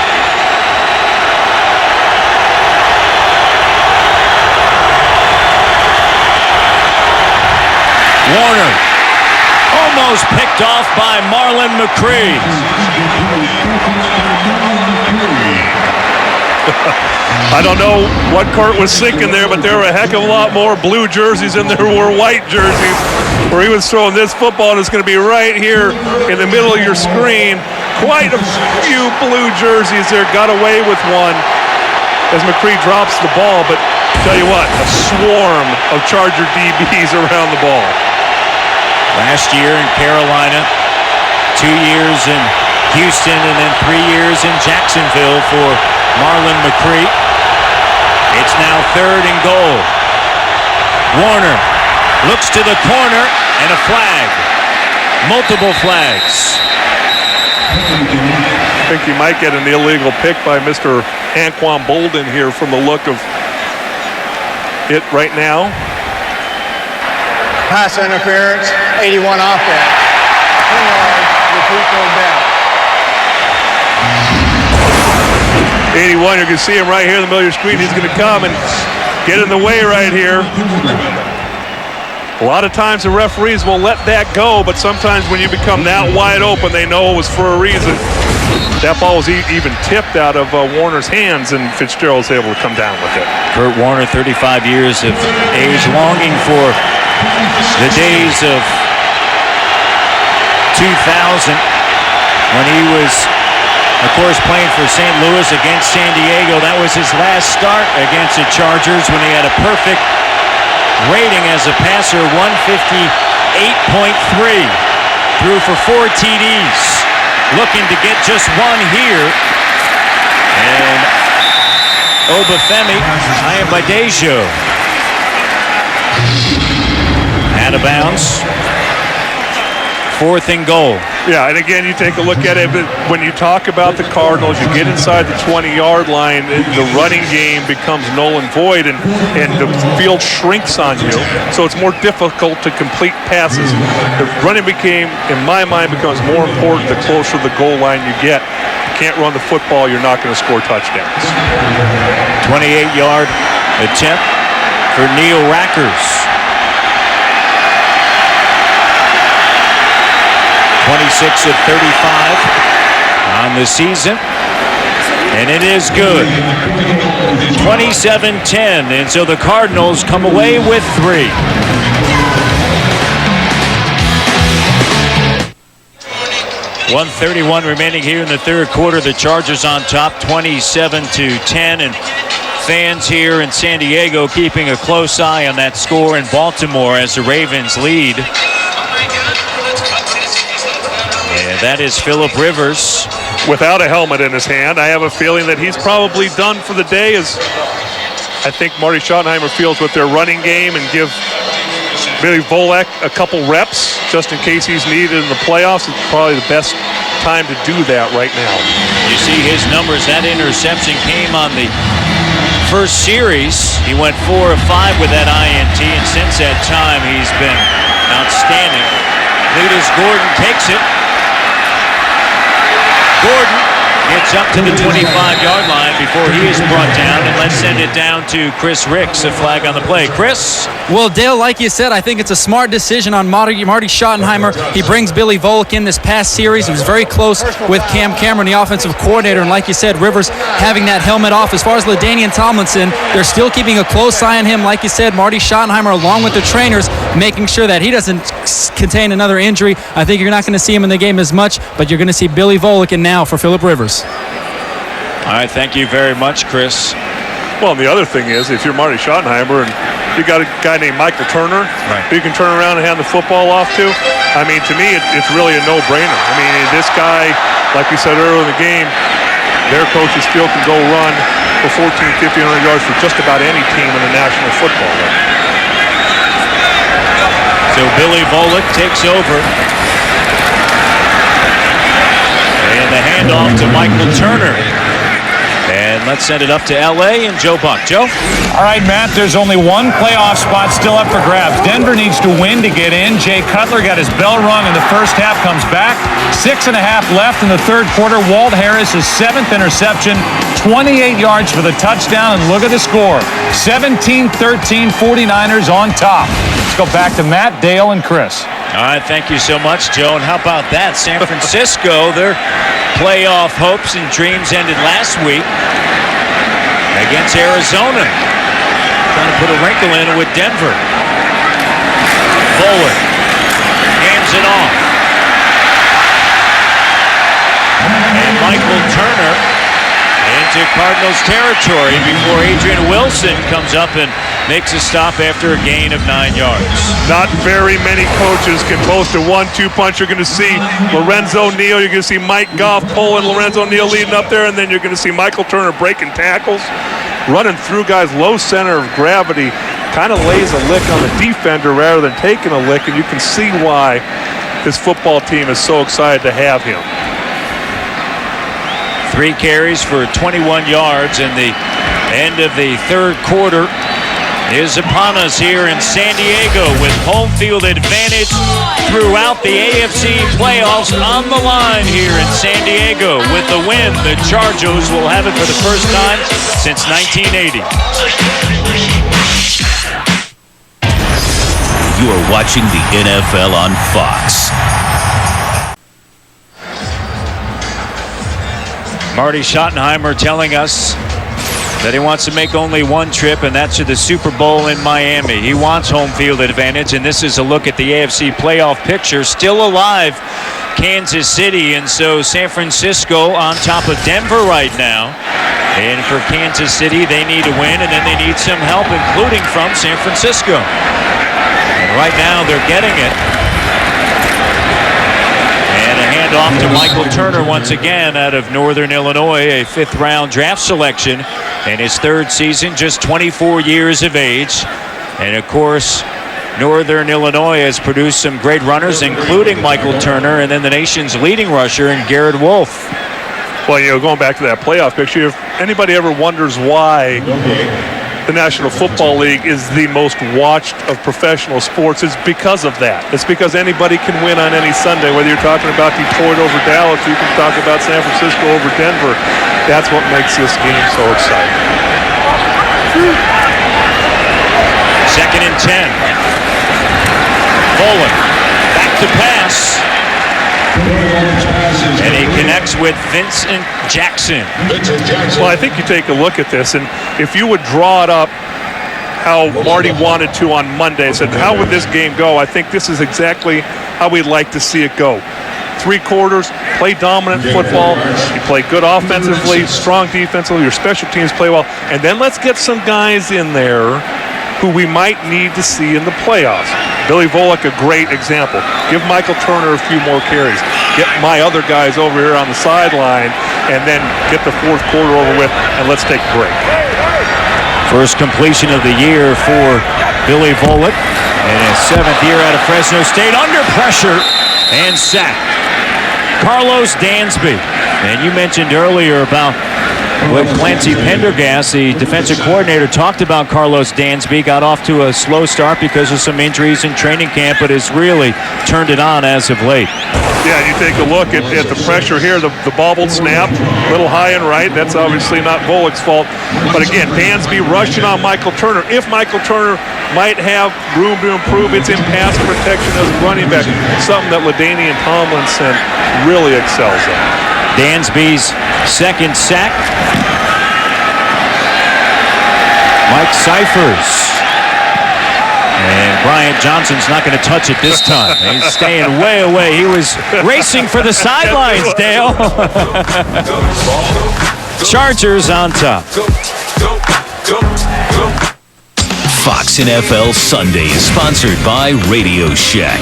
Warner. Oh Almost picked off by Marlon McCree. I don't know what Kurt was thinking there, but there were a heck of a lot more blue jerseys than there were white jerseys where he was throwing this football, and it's going to be right here in the middle of your screen. Quite a few blue jerseys there. Got away with one as McCree drops the ball, but tell you what, a swarm of Charger DBs around the ball. Last year in Carolina, 2 years in Houston, and then 3 years in Jacksonville for Marlon McCree. It's now 3rd and goal. Warner looks to the corner and a flag. Multiple flags. I think you might get an illegal pick by Mr. Anquan Bolden here from the look of it right now. Pass interference, 81 offense. 10 yards, repeat third down. 81, you can see him right here in the middle of your screen. He's going to come and get in the way right here. A lot of times the referees will let that go, but sometimes when you become that wide open, they know it was for a reason. That ball was even tipped out of Warner's hands, and Fitzgerald's able to come down with it. Kurt Warner, 35 years of age, longing for the days of 2000 when he was, of course, playing for St. Louis against San Diego. That was his last start against the Chargers when he had a perfect rating as a passer, 158.3. Threw for 4 TDs. Looking to get just one here. And Obafemi Ayabadejo out of bounds. 4th and goal. Yeah, and again, you take a look at it, but when you talk about the Cardinals, you get inside the 20-yard line, the running game becomes null and void, and the field shrinks on you, so it's more difficult to complete passes. The running in my mind, becomes more important the closer the goal line you get. You can't run the football, you're not going to score touchdowns. 28-yard attempt for Neil Rackers. 26 of 35 on the season, and it is good. 27-10, and so the Cardinals come away with 3. .131 remaining here in the 3rd quarter. The Chargers on top, 27-10, and fans here in San Diego keeping a close eye on that score in Baltimore as the Ravens lead. That is Philip Rivers. Without a helmet in his hand, I have a feeling that he's probably done for the day, as I think Marty Schottenheimer feels with their running game, and give Billy Volek a couple reps just in case he's needed in the playoffs. It's probably the best time to do that right now. You see his numbers. That interception came on the first series. He went 4 of 5 with that INT, and since that time he's been outstanding. Cletus Gordon takes it. Gordon gets up to the 25-yard line before he is brought down, and let's send it down to Chris Ricks, a flag on the play. Chris? Well, Dale, like you said, I think it's a smart decision on Marty Schottenheimer. He brings Billy Volek in this past series. He was very close with Cam Cameron, the offensive coordinator, and like you said, Rivers having that helmet off. As far as LaDainian Tomlinson, they're still keeping a close eye on him. Like you said, Marty Schottenheimer, along with the trainers, making sure that he doesn't contain another injury. I think you're not going to see him in the game as much, but you're going to see Billy Volek in now for Philip Rivers. All right, thank you very much, Chris. Well, and the other thing is, if you're Marty Schottenheimer and you got a guy named Michael Turner, who you can turn around and hand the football off to, I mean, to me, it's really a no-brainer. I mean, this guy, like we said earlier in the game, their coaches feel can go run for 14, 1,500 yards for just about any team in the National Football League. So Billy Volek takes over. And the handoff to Michael Turner. And let's send it up to L.A. and Joe Buck. Joe? All right, Matt, there's only one playoff spot still up for grabs. Denver needs to win to get in. Jay Cutler got his bell rung in the first half, comes back. 6.5 left in the 3rd quarter. Walt Harris, his 7th interception, 28 yards for the touchdown, and look at the score. 17-13, 49ers on top. Let's go back to Matt, Dale, and Chris. All right, thank you so much, Joe. And how about that? San Francisco, their playoff hopes and dreams ended last week against Arizona. Trying to put a wrinkle in with Denver. Forward. Hands it off. And Michael Turner into Cardinals territory before Adrian Wilson comes up and makes a stop after a gain of 9 yards. Not very many coaches can post a 1-2 punch. You're going to see Lorenzo Neal. You're going to see Mike Goff pulling Lorenzo Neal leading up there, and then you're going to see Michael Turner breaking tackles, running through guys, low center of gravity, kind of lays a lick on the defender rather than taking a lick, and you can see why this football team is so excited to have him. 3 carries for 21 yards, and the end of the third quarter is upon us here in San Diego with home field advantage throughout the AFC playoffs on the line here in San Diego. With the win, the Chargers will have it for the first time since 1980. You are watching the NFL on Fox. Marty Schottenheimer telling us that he wants to make only one trip, and that's to the Super Bowl in Miami. He wants home field advantage, and this is a look at the AFC playoff picture. Still alive, Kansas City, and so San Francisco on top of Denver right now. And for Kansas City, they need a win, and then they need some help, including from San Francisco. And right now, they're getting it. And a handoff to Michael Turner once again out of Northern Illinois, a 5th-round draft selection in his 3rd season, just 24 years of age. And, of course, Northern Illinois has produced some great runners, including Michael Turner, and then the nation's leading rusher in Garrett Wolfe. Well, going back to that playoff picture, if anybody ever wonders why the National Football League is the most watched of professional sports, it's because of that. It's because anybody can win on any Sunday, whether you're talking about Detroit over Dallas, you can talk about San Francisco over Denver. That's what makes this game so exciting. 2nd and 10. Bolin back to pass. And he connects with Vincent Jackson. Well, I think you take a look at this, and if you would draw it up how Marty wanted to on Monday, said, how would this game go? I think this is exactly how we'd like to see it go. 3 quarters, play dominant football, you play good offensively, strong defensively, your special teams play well, and then let's get some guys in there who we might need to see in the playoffs. Billy Volek, a great example. Give Michael Turner a few more carries. Get my other guys over here on the sideline, and then get the 4th quarter over with, and let's take a break. First completion of the year for Billy Volek in his 7th year out of Fresno State. Under pressure and sacked. Carlos Dansby. And you mentioned earlier about what Clancy Pendergast, the defensive coordinator, talked about Carlos Dansby. Got off to a slow start because of some injuries in training camp, but has really turned it on as of late. Yeah, you take a look at the pressure here, the bobbled snap, a little high and right. That's obviously not Volek's fault. But again, Dansby rushing on Michael Turner. If Michael Turner might have room to improve, it's in pass protection as a running back, something that LaDainian Tomlinson really excels at. Dansby's 2nd sack. Mike Cyphers. And Bryant Johnson's not going to touch it this time. He's staying way away. He was racing for the sidelines, Dale. Chargers on top. Fox NFL Sunday is sponsored by Radio Shack.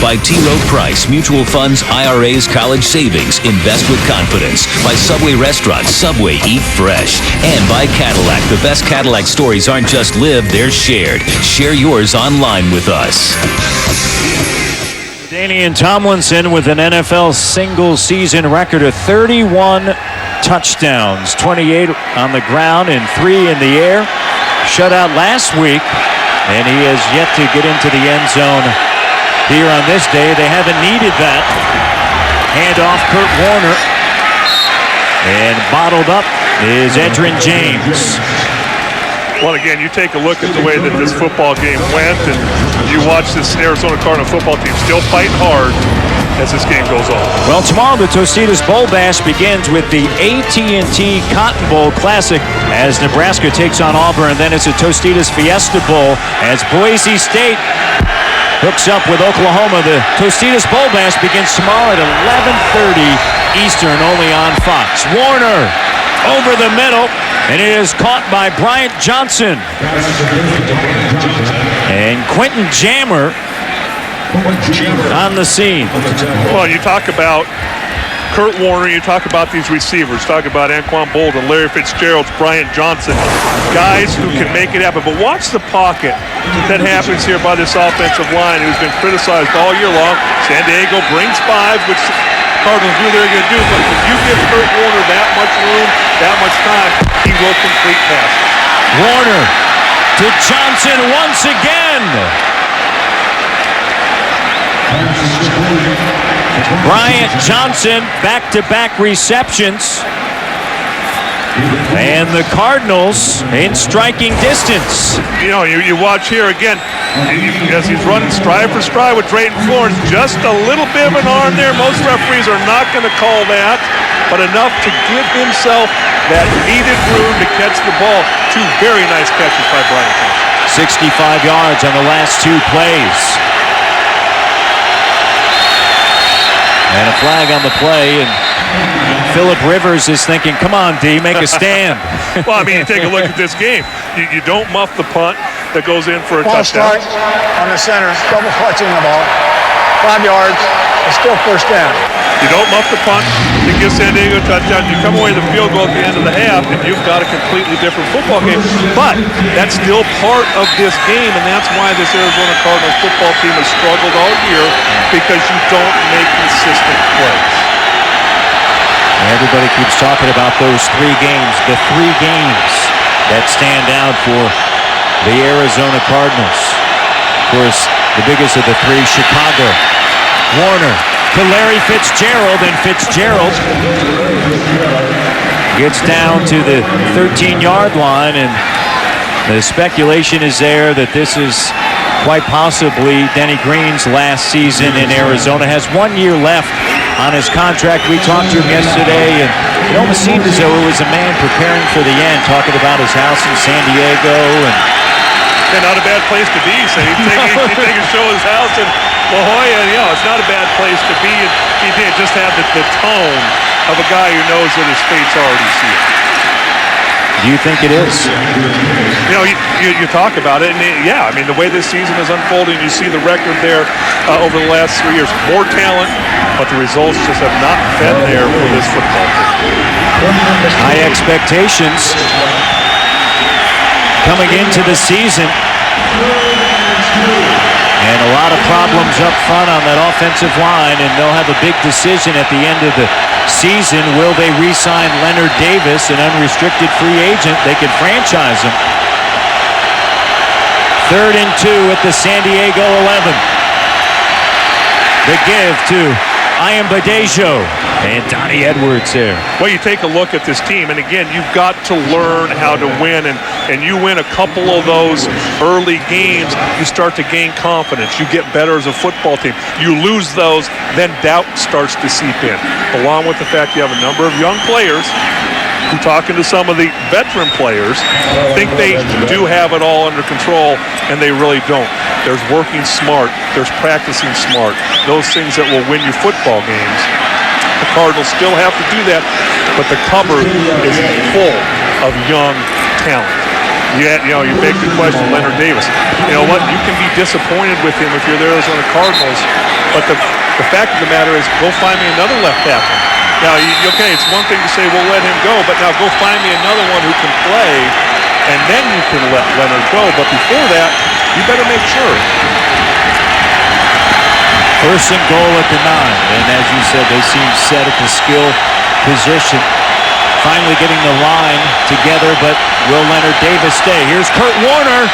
By T. Rowe Price, mutual funds, IRAs, college savings. Invest with confidence. By Subway Restaurants, Subway, eat fresh. And by Cadillac. The best Cadillac stories aren't just lived, they're shared. Share yours online with us. LaDainian Tomlinson with an NFL single-season record of 31 touchdowns, 28 on the ground and 3 in the air. Shutout last week, and he has yet to get into the end zone here on this day. They haven't needed that. Handoff Kurt Warner. And bottled up is Edgerrin James. Well, again, you take a look at the way that this football game went, and you watch this Arizona Cardinal football team still fighting hard as this game goes on. Well, tomorrow the Tostitos Bowl Bash begins with the AT&T Cotton Bowl Classic as Nebraska takes on Auburn, and then it's a Tostitos Fiesta Bowl as Boise State hooks up with Oklahoma. The Tostitos Bowl Bash begins tomorrow at 11:30 Eastern, only on Fox. Warner over the middle, and it is caught by Bryant Johnson. And Quentin Jammer on the scene. Well, you talk about Kurt Warner, you talk about these receivers, talk about Anquan Bolden, Larry Fitzgerald, Bryant Johnson, guys who can make it happen. But watch the pocket that happens here by this offensive line who's been criticized all year long. San Diego brings 5, which Cardinals knew they were going to do, but if you give Kurt Warner that much room, that much time, he will complete passes. Warner to Johnson once again. Bryant Johnson, back-to-back receptions. And the Cardinals in striking distance. You know, you watch here again, as he's running stride for stride with Drayton Florence, just a little bit of an arm there. Most referees are not going to call that, but enough to give himself that needed room to catch the ball. 2 very nice catches by Bryant Johnson. 65 yards on the last 2 plays. And a flag on the play, and Phillip Rivers is thinking, come on, D, make a stand. Well, I mean, you take a look at this game. You don't muff the punt that goes in for a Ball touchdown. start on the center, double clutching the ball. 5 yards, it's still first down. You don't muff the punt to give San Diego a touchdown. You come away with a field goal at the end of the half, and you've got a completely different football game. But that's still part of this game, and that's why this Arizona Cardinals football team has struggled all year, because you don't make consistent plays. Everybody keeps talking about those 3 games, the 3 games that stand out for the Arizona Cardinals. Of course, the biggest of the 3, Chicago. Warner to Larry Fitzgerald, and Fitzgerald gets down to the 13-yard line, and the speculation is there that this is quite possibly Denny Green's last season in Arizona. Has 1 year left on his contract. We talked to him yesterday, and it almost seemed as though it was a man preparing for the end, talking about his house in San Diego. And not a bad place to be. So he'd take a show at his house in La Jolla. You know, it's not a bad place to be. And he did just have the tone of a guy who knows that his fate's already sealed. Do you think it is? You know, you talk about it, and yeah, I mean, the way this season is unfolding, you see the record there over the last 3 years. More talent, but the results just have not been there for this football team. High expectations coming into the season. And a lot of problems up front on that offensive line, and they'll have a big decision at the end of the season. Will they re-sign Leonard Davis, an unrestricted free agent? They could franchise him. 3rd and 2 at the San Diego 11. The give to Ian Badejo and Donnie Edwards there. Well, you take a look at this team, and again, you've got to learn how to win, and you win a couple of those early games, you start to gain confidence. You get better as a football team. You lose those, then doubt starts to seep in, along with the fact you have a number of young players who, talking to some of the veteran players, think they do have it all under control, and they really don't. There's working smart. There's practicing smart. Those things that will win you football games. The Cardinals still have to do that, but the cupboard is full of young talent. You make the question, Leonard Davis. You know what? You can be disappointed with him if you're the Arizona Cardinals, but the fact of the matter is, go find me another left tackle. Now, okay, it's one thing to say, we'll let him go, but now go find me another one who can play, and then you can let Leonard go. But before that, you better make sure. 1st and goal at the 9. And as you said, they seem set at the skill position. Finally getting the line together, but will Leonard Davis stay? Here's Kurt Warner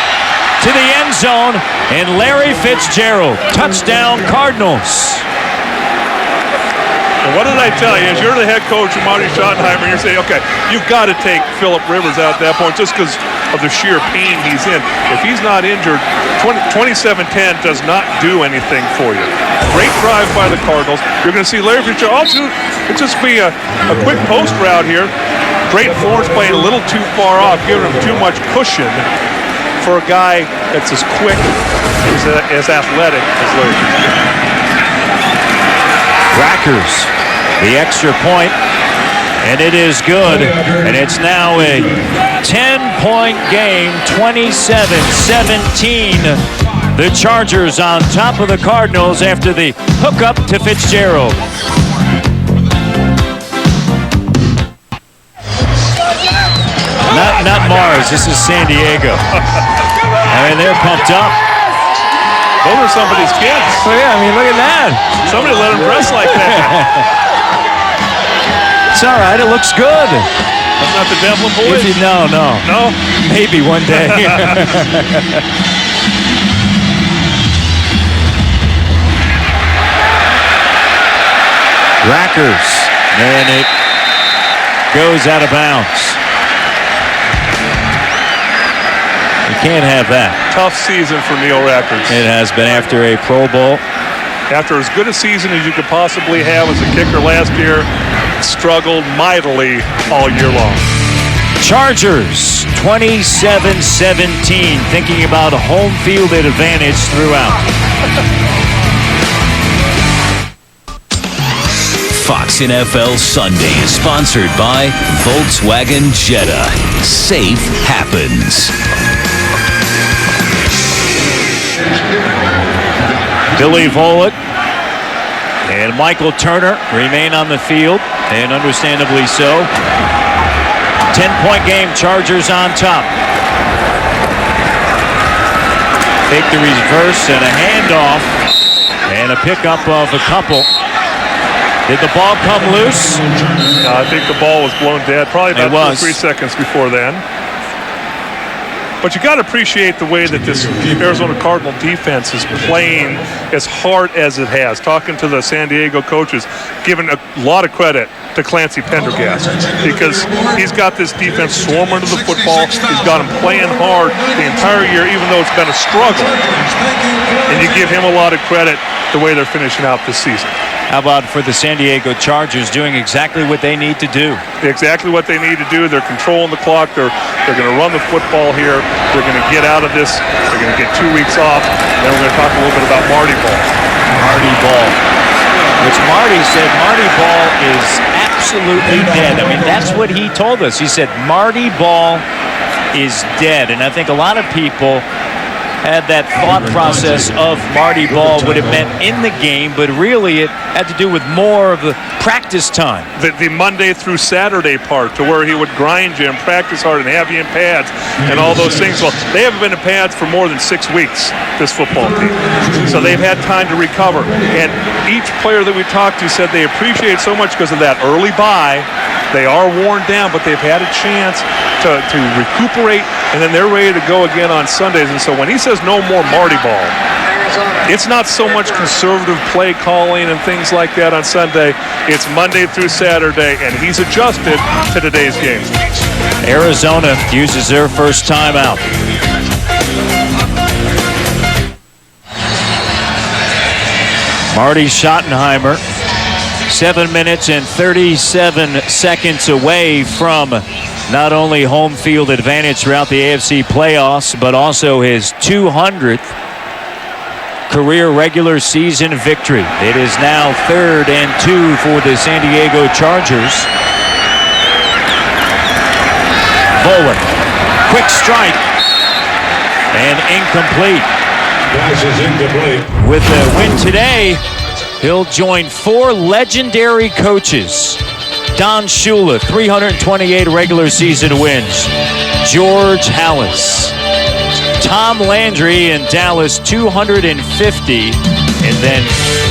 to the end zone, and Larry Fitzgerald. Touchdown, Cardinals. And what did I tell you? As you're the head coach of Marty Schottenheimer, you're saying, okay, you've got to take Philip Rivers out at that point just because of the sheer pain he's in. If he's not injured, 27-10 does not do anything for you. Great drive by the Cardinals. You're going to see Larry Fitzgerald. It'll just be a quick post route here. Great Florence playing a little too far off, giving him too much cushion for a guy that's as quick, as athletic as Larry Fitzgerald. Rackers, the extra point, and it is good. And it's now a 10-point game, 27-17. The Chargers on top of the Cardinals after the hookup to Fitzgerald. Not Mars, this is San Diego. I mean, they're pumped up. Those are somebody's kids. Oh, yeah, I mean, look at that. Somebody let him dress like that. It's all right. It looks good. That's not the Devlin boys? No. No? Maybe one day. Rackers. And it goes out of bounds. You can't have that. Tough season for Neil Rackers. It has been after a Pro Bowl. After as good a season as you could possibly have as a kicker last year, struggled mightily all year long. Chargers, 27-17, thinking about a home field advantage throughout. Fox NFL Sunday is sponsored by Volkswagen Jetta. Safe happens. Billy Volek and Michael Turner remain on the field, and understandably so. 10-point game, Chargers on top. Take the reverse and a handoff and a pickup of a couple. Did the ball come loose? I think the ball was blown dead, probably about 2 or 3 seconds before then. But you got to appreciate the way that this Arizona Cardinal defense is playing as hard as it has. Talking to the San Diego coaches, giving a lot of credit to Clancy Pendergast because he's got this defense swarming to the football. He's got them playing hard the entire year, even though it's been a struggle. And you give him a lot of credit the way they're finishing out this season. How about for the San Diego Chargers doing exactly what they need to do? Exactly what they need to do. They're controlling the clock. They're going to run the football here. They're going to get out of this. They're going to get 2 weeks off. Then we're going to talk a little bit about Marty Ball. Marty Ball. Which Marty said Marty Ball is absolutely dead. I mean, that's what he told us. He said Marty Ball is dead. And I think a lot of people had that thought process of Marty Ball, what it meant in the game, but really it had to do with more of the practice time. The Monday through Saturday part, to where he would grind you and practice hard and have you in pads and all those things. Well, they haven't been in pads for more than 6 weeks, this football team. So they've had time to recover. And each player that we talked to said they appreciate so much because of that early bye. They are worn down, but they've had a chance to recuperate, and then they're ready to go again on Sundays. And so when he says no more Marty Ball, it's not so much conservative play calling and things like that on Sunday. It's Monday through Saturday, and he's adjusted to today's game. Arizona uses their first timeout. Marty Schottenheimer, 7 minutes and 37 seconds away from not only home field advantage throughout the AFC playoffs, but also his 200th career regular season victory. It is now 3rd and 2 for the San Diego Chargers. Volek, quick strike, and incomplete. With the win today, he'll join 4 legendary coaches. Don Shula, 328 regular season wins. George Halas. Tom Landry in Dallas, 250. And then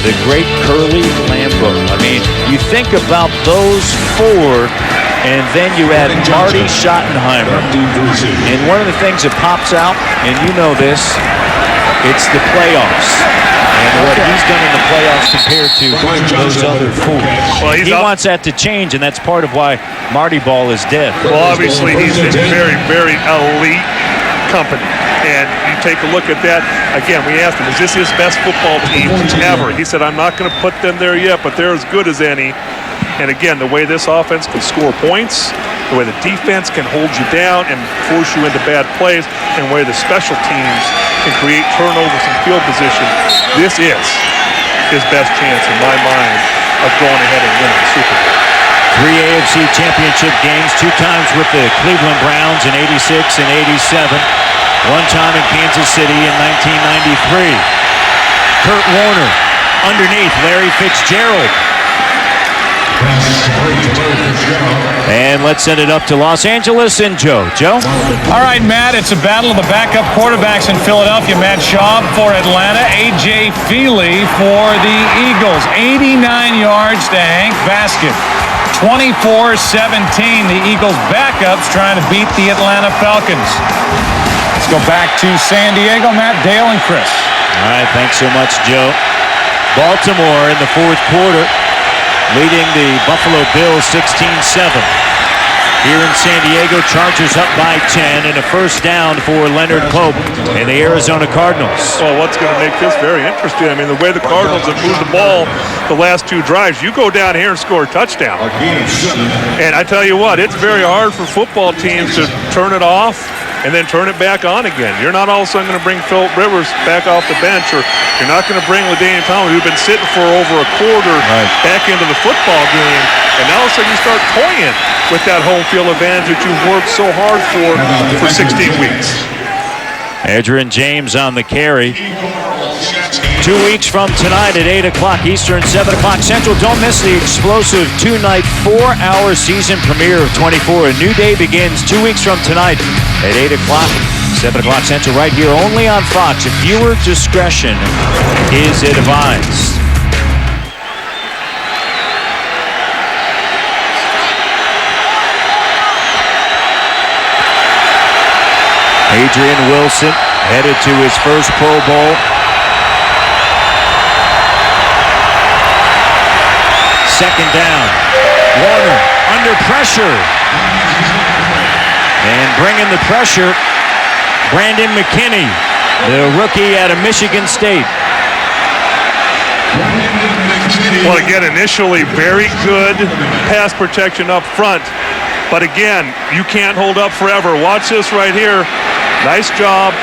the great Curly Lambeau. I mean, you think about those 4, and then you add Marty Schottenheimer. And one of the things that pops out, and you know this, it's the playoffs. and what he's done in the playoffs compared to those other four. Well, he wants that to change, and that's part of why Marty ball is dead. Well, obviously, he's in very, very elite company. And you take a look at that. Again, we asked him, is this his best football team ever? He said, I'm not going to put them there yet, but they're as good as any. And again, the way this offense can score points, the way the defense can hold you down and force you into bad plays, and the way the special teams can create turnovers and field position, this is his best chance, in my mind, of going ahead and winning the Super Bowl. 3 AFC championship games, 2 times with the Cleveland Browns in '86 and '87. 1 time in Kansas City in 1993. Kurt Warner underneath Larry Fitzgerald. And let's send it up to Los Angeles and Joe. Joe? All right, Matt, it's a battle of the backup quarterbacks in Philadelphia. Matt Schaub for Atlanta, A.J. Feely for the Eagles. 89 yards to Hank Baskett. 24-17, the Eagles backups trying to beat the Atlanta Falcons. Let's go back to San Diego. Matt, Dale, and Chris. All right, thanks so much, Joe. Baltimore in the 4th quarter, leading the Buffalo Bills 16-7. Here in San Diego, Chargers up by 10 and a first down for Leonard Pope and the Arizona Cardinals. Well, what's going to make this very interesting? I mean, the way the Cardinals have moved the ball the last 2 drives, you go down here and score a touchdown. And I tell you what, it's very hard for football teams to turn it off and then turn it back on again. You're not all of a sudden going to bring Phillip Rivers back off the bench, or you're not going to bring LaDainian Tomlinson, who's been sitting for over a quarter, back into the football game. And now all of a sudden you start toying with that home field advantage that you've worked so hard for 16 weeks. Adrian James on the carry. 2 weeks from tonight at 8 o'clock Eastern, 7 o'clock Central. Don't miss the explosive 2-night, 4-hour season premiere of 24. A new day begins 2 weeks from tonight at 8 o'clock, 7 o'clock Central, right here only on Fox. Viewer discretion is advised. Adrian Wilson headed to his first Pro Bowl. Second down. Warner under pressure. And bringing the pressure, Brandon McKinney, the rookie out of Michigan State. Well, again, initially very good pass protection up front. But again, you can't hold up forever. Watch this right here. Nice job,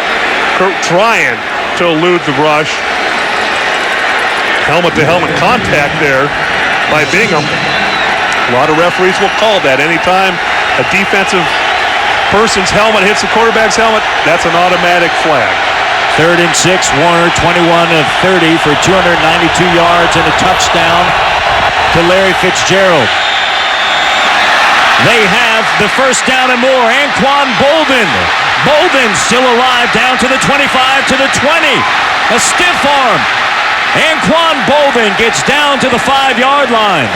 Kurt trying to elude the rush. Helmet-to-helmet contact there by Bingham. A lot of referees will call that. Anytime a defensive person's helmet hits the quarterback's helmet, that's an automatic flag. 3rd and 6, Warner 21 of 30 for 292 yards and a touchdown to Larry Fitzgerald. They have the first down and more. Anquan Bolden. Bolden still alive, down to the 25, to the 20. A stiff arm. Anquan Bolden gets down to the 5-yard line.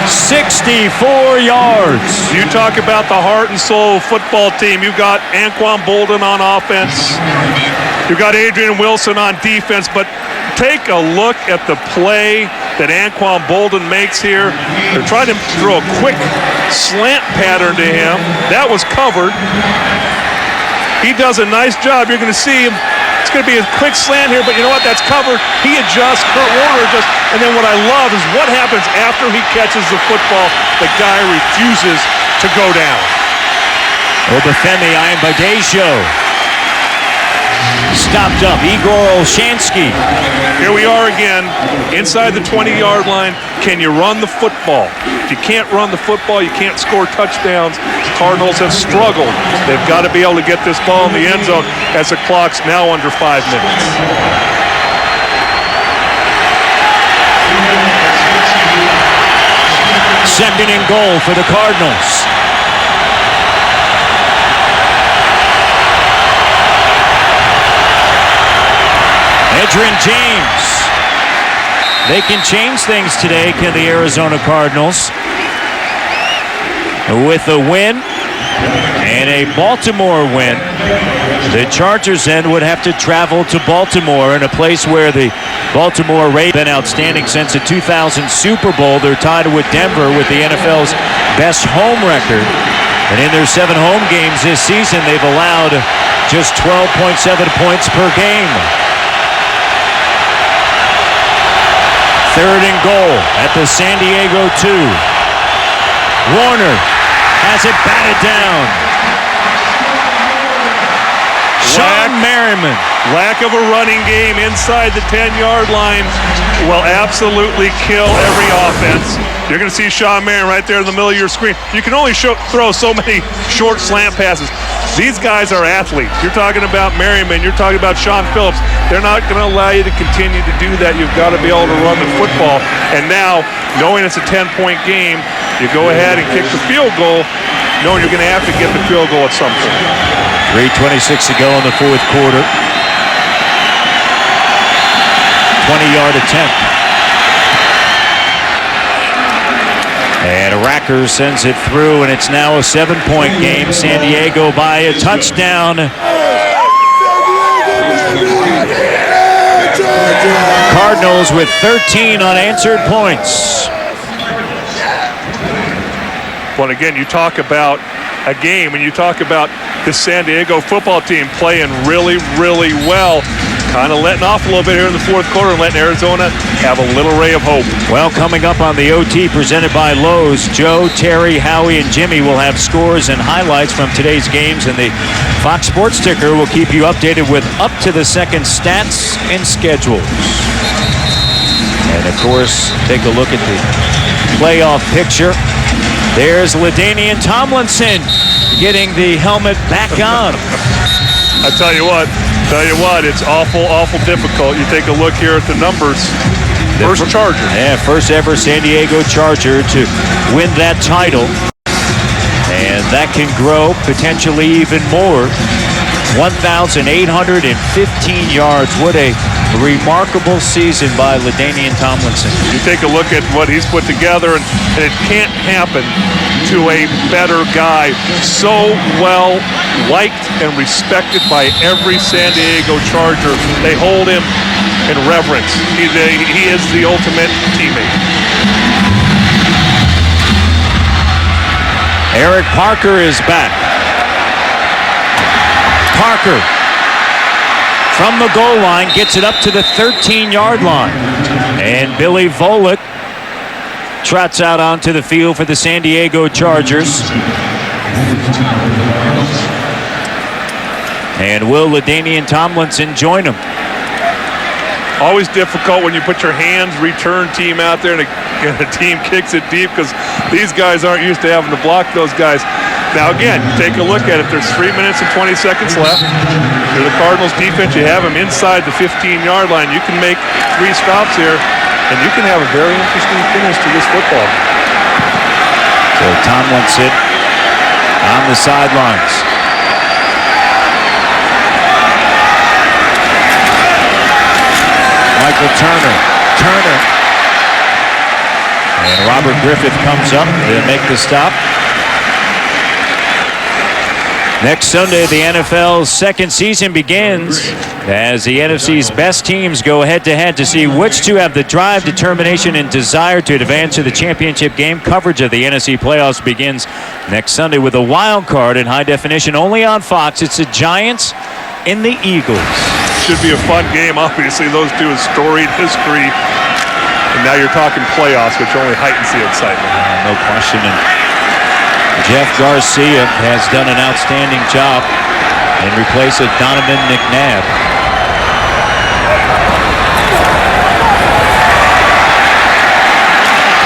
64 yards. You talk about the heart and soul football team. You've got Anquan Bolden on offense. You've got Adrian Wilson on defense. But take a look at the play that Anquan Bolden makes here. They're trying to throw a quick slant pattern to him. That was covered. He does a nice job. You're going to see him. It's going to be a quick slant here, but you know what? That's covered. He adjusts. Kurt Warner adjusts. And then what I love is what happens after he catches the football. The guy refuses to go down. Obafemi Ayambadejo stopped up. Igor Olshansky. Here we are again, inside the 20-yard line. Can you run the football? If you can't run the football, you can't score touchdowns. The Cardinals have struggled. They've got to be able to get this ball in the end zone as the clock's now under 5 minutes. Second and goal for the Cardinals. Adrian James. They can change things today, can the Arizona Cardinals? With a win and a Baltimore win. The Chargers then would have to travel to Baltimore, in a place where the Baltimore Ravens have been outstanding since the 2000 Super Bowl. They're tied with Denver with the NFL's best home record. And in their 7 home games this season, they've allowed just 12.7 points per game. 3rd and goal at the San Diego 2. Warner has it batted down. Sean Merriman. Lack of a running game inside the 10-yard line will absolutely kill every offense. You're going to see Sean Merriman right there in the middle of your screen. You can only throw so many short slant passes. These guys are athletes. You're talking about Merriman. You're talking about Sean Phillips. They're not going to allow you to continue to do that. You've got to be able to run the football. And now, knowing it's a 10-point game, you go ahead and kick the field goal, knowing you're going to have to get the field goal at some point. 3:26 to go in the 4th quarter. 20-yard attempt. And Racker sends it through, and it's now a 7-point game. San Diego by a touchdown. Cardinals with 13 unanswered points. Well, again, you talk about a game, and you talk about the San Diego football team playing really, really well. Kind of letting off a little bit here in the 4th quarter and letting Arizona have a little ray of hope. Well, coming up on the OT presented by Lowe's, Joe, Terry, Howie, and Jimmy will have scores and highlights from today's games, and the Fox Sports Ticker will keep you updated with up-to-the-second stats and schedules. And, of course, take a look at the playoff picture. There's LaDainian Tomlinson getting the helmet back on. I tell you what, it's awful, awful difficult. You take a look here at the numbers. First Charger. Yeah, first ever San Diego Charger to win that title. And that can grow potentially even more. 1,815 yards. What a remarkable season by LaDainian Tomlinson. You take a look at what he's put together, and it can't happen to a better guy. So well liked and respected by every San Diego Charger. They hold him in reverence. He is the ultimate teammate. Eric Parker is back. Parker from the goal line gets it up to the 13-yard line. And Billy Volek trots out onto the field for the San Diego Chargers. And will LaDainian Tomlinson join him? Always difficult when you put your hands return team out there and a team kicks it deep, because these guys aren't used to having to block those guys. Now again, take a look at it. There's 3 minutes and 20 seconds left. You're the Cardinals defense. You have them inside the 15-yard line. You can make 3 stops here, and you can have a very interesting finish to this football. So Tomlinson on the sidelines. Michael Turner. And Robert Griffith comes up to make the stop. Next Sunday, the NFL's second season begins as the NFC's best teams go head-to-head to see which two have the drive, determination, and desire to advance to the championship game. Coverage of the NFC playoffs begins next Sunday with a wild card in high definition only on Fox. It's the Giants and the Eagles. Should be a fun game. Obviously, those two have storied history. And now you're talking playoffs, which only heightens the excitement. No question. And Jeff Garcia has done an outstanding job in replace of Donovan McNabb.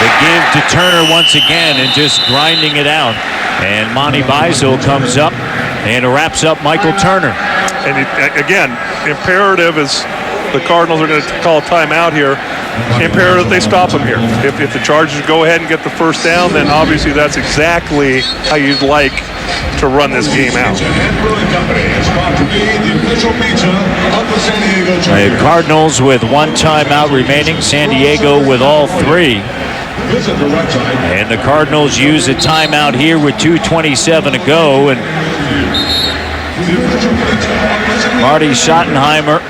The give to Turner once again and just grinding it out. And Monty Beisel comes up and wraps up Michael Turner. And again, imperative is the Cardinals are going to call a timeout here. Imperative they stop them here. If the Chargers go ahead and get the first down, then obviously that's exactly how you'd like to run this game out. The Cardinals with 1 timeout remaining. San Diego with all 3. And the Cardinals use a timeout here with 2:27 to go. And Marty Schottenheimer,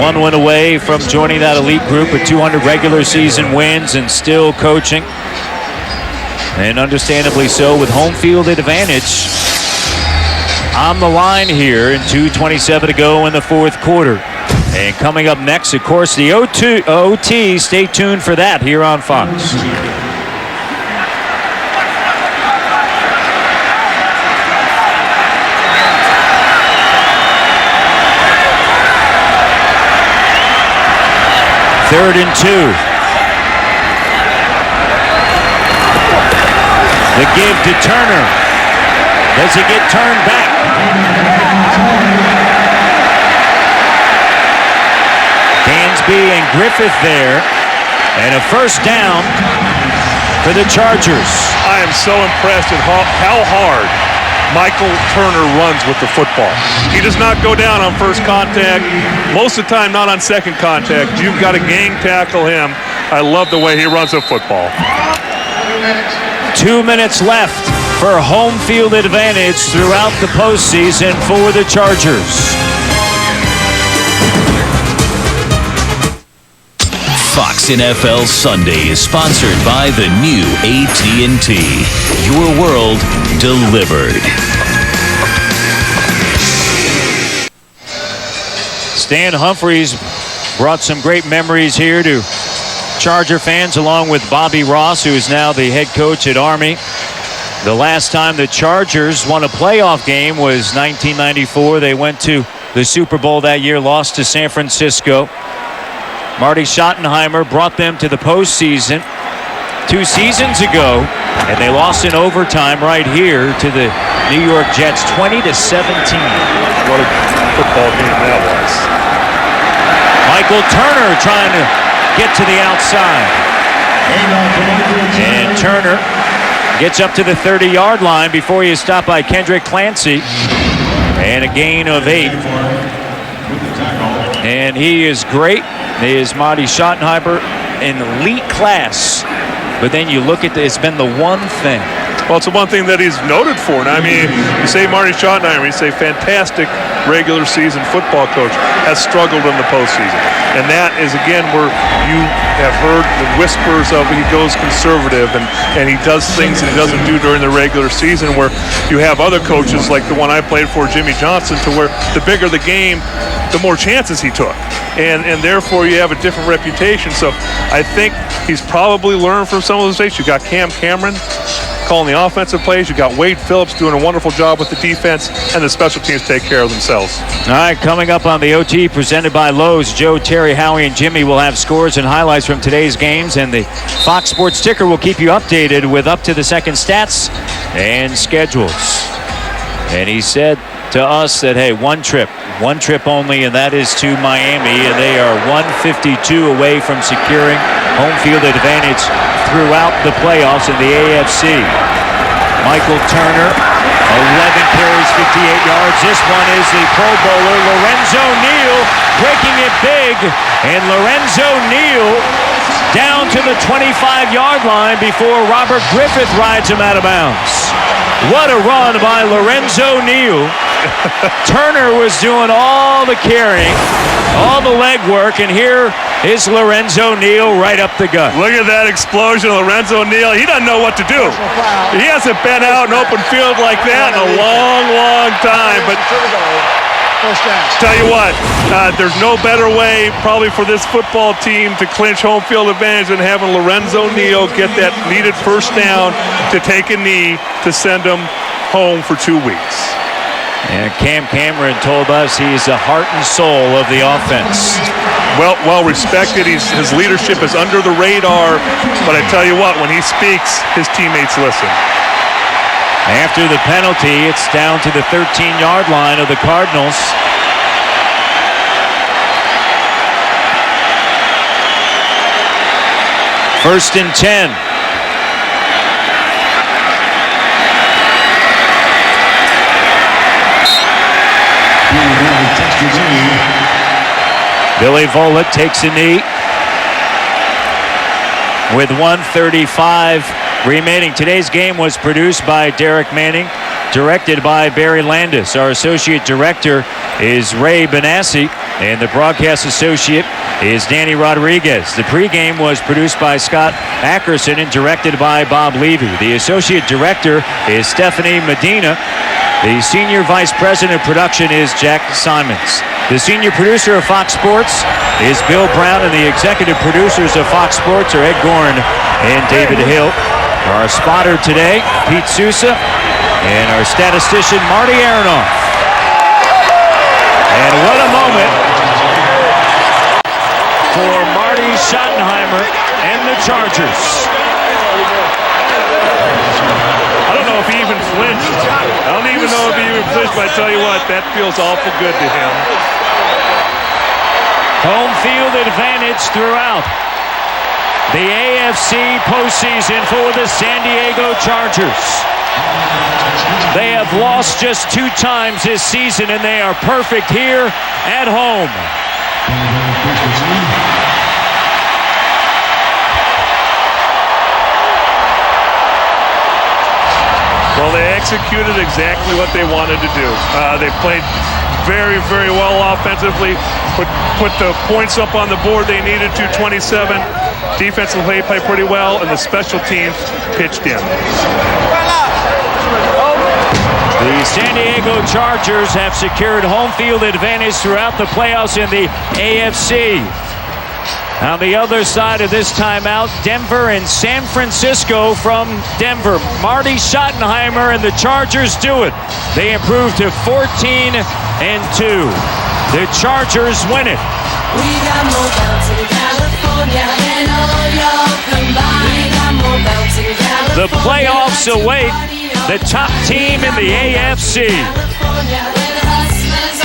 1 win away from joining that elite group with 200 regular season wins and still coaching. And understandably so, with home field advantage on the line here and 2:27 to go in the fourth quarter. And coming up next, of course, the OT. Stay tuned for that here on Fox. Third and 2. The give to Turner. Does it get turned back? Dansby and Griffith there. And a first down for the Chargers. I am so impressed at how hard Michael Turner runs with the football. He does not go down on first contact. Most of the time, not on second contact. You've got to gang tackle him. I love the way he runs the football. 2 minutes left for home field advantage throughout the postseason for the Chargers. Fox NFL Sunday is sponsored by the new AT&T. Your world delivered. Stan Humphries brought some great memories here to Charger fans, along with Bobby Ross, who is now the head coach at Army. The last time the Chargers won a playoff game was 1994. They went to the Super Bowl that year, lost to San Francisco. Marty Schottenheimer brought them to the postseason 2 seasons ago, and they lost in overtime right here to the New York Jets, 20-17. What a football game that was. Michael Turner trying to get to the outside. And Turner gets up to the 30-yard line before he is stopped by Kendrick Clancy. And a gain of 8. And he is great. He is Marty Schottenheimer in elite class. But then you look at it's been the one thing. Well, it's the one thing that he's noted for. And I mean, you say Marty Schottenheimer, you say fantastic regular season football coach, has struggled in the postseason. And that is, again, where you have heard the whispers of he goes conservative and he does things that he doesn't do during the regular season, where you have other coaches like the one I played for, Jimmy Johnson, to where the bigger the game, the more chances he took. And therefore you have a different reputation. So I think he's probably learned from some of those mistakes. You got Cam Cameron calling the offensive plays. You got Wade Phillips doing a wonderful job with the defense, and the special teams take care of themselves. All right, coming up on the OT presented by Lowe's, Joe, Terry, Howie, and Jimmy will have scores and highlights from today's games, and the Fox Sports Ticker will keep you updated with up-to-the-second stats and schedules. And he said to us that, hey, one trip only, and that is to Miami, and they are 152 away from securing home field advantage throughout the playoffs in the AFC. Michael Turner, 11 carries, 58 yards. This one is the Pro Bowler, Lorenzo Neal, breaking it big, and Lorenzo Neal down to the 25-yard line before Robert Griffith rides him out of bounds. What a run by Lorenzo Neal. Turner was doing all the carrying, all the leg work, and here is Lorenzo Neal right up the gut. Look at that explosion, Lorenzo Neal. He doesn't know what to do. He hasn't been out in open field like that in a long, long time. But tell you what, there's no better way probably for this football team to clinch home field advantage than having Lorenzo Neal get that needed first down to take a knee to send him home for 2 weeks. And Cam Cameron told us he's the heart and soul of the offense. Well respected. His leadership is under the radar, but I tell you what, when he speaks, his teammates listen. After the penalty, it's down to the 13-yard line of the Cardinals. First and 10. Billy Volek takes a knee. with 1:35 remaining. Today's game was produced by Derek Manning, directed by Barry Landis. Our associate director is Ray Benassi, and the broadcast associate is Danny Rodriguez. The pregame was produced by Scott Ackerson and directed by Bob Levy. The associate director is Stephanie Medina. The senior vice president of production is Jack Simons. The senior producer of Fox Sports is Bill Brown, and the executive producers of Fox Sports are Ed Gorin and David Hill. Our spotter today, Pete Sousa, and our statistician, Marty Aronoff. And what a moment for Marty Schottenheimer and the Chargers. I don't know if he even flinched. I don't even know if he even flinched, but I tell you what, that feels awful good to him. Home field advantage throughout the AFC postseason for the San Diego Chargers. They have lost just 2 times this season, and they are perfect here at home. Well, they executed exactly what they wanted to do. They played very, very well offensively, put the points up on the board they needed to, 27. Defensively played pretty well, and the special teams pitched in. The San Diego Chargers have secured home field advantage throughout the playoffs in the AFC. On the other side of this timeout, Denver and San Francisco from Denver. Marty Schottenheimer and the Chargers do it. They improve to 14-2. The Chargers win it. We got more belts in California than all y'all combined. We got more belts in California. The playoffs await the top team in the AFC. California, where the hustlers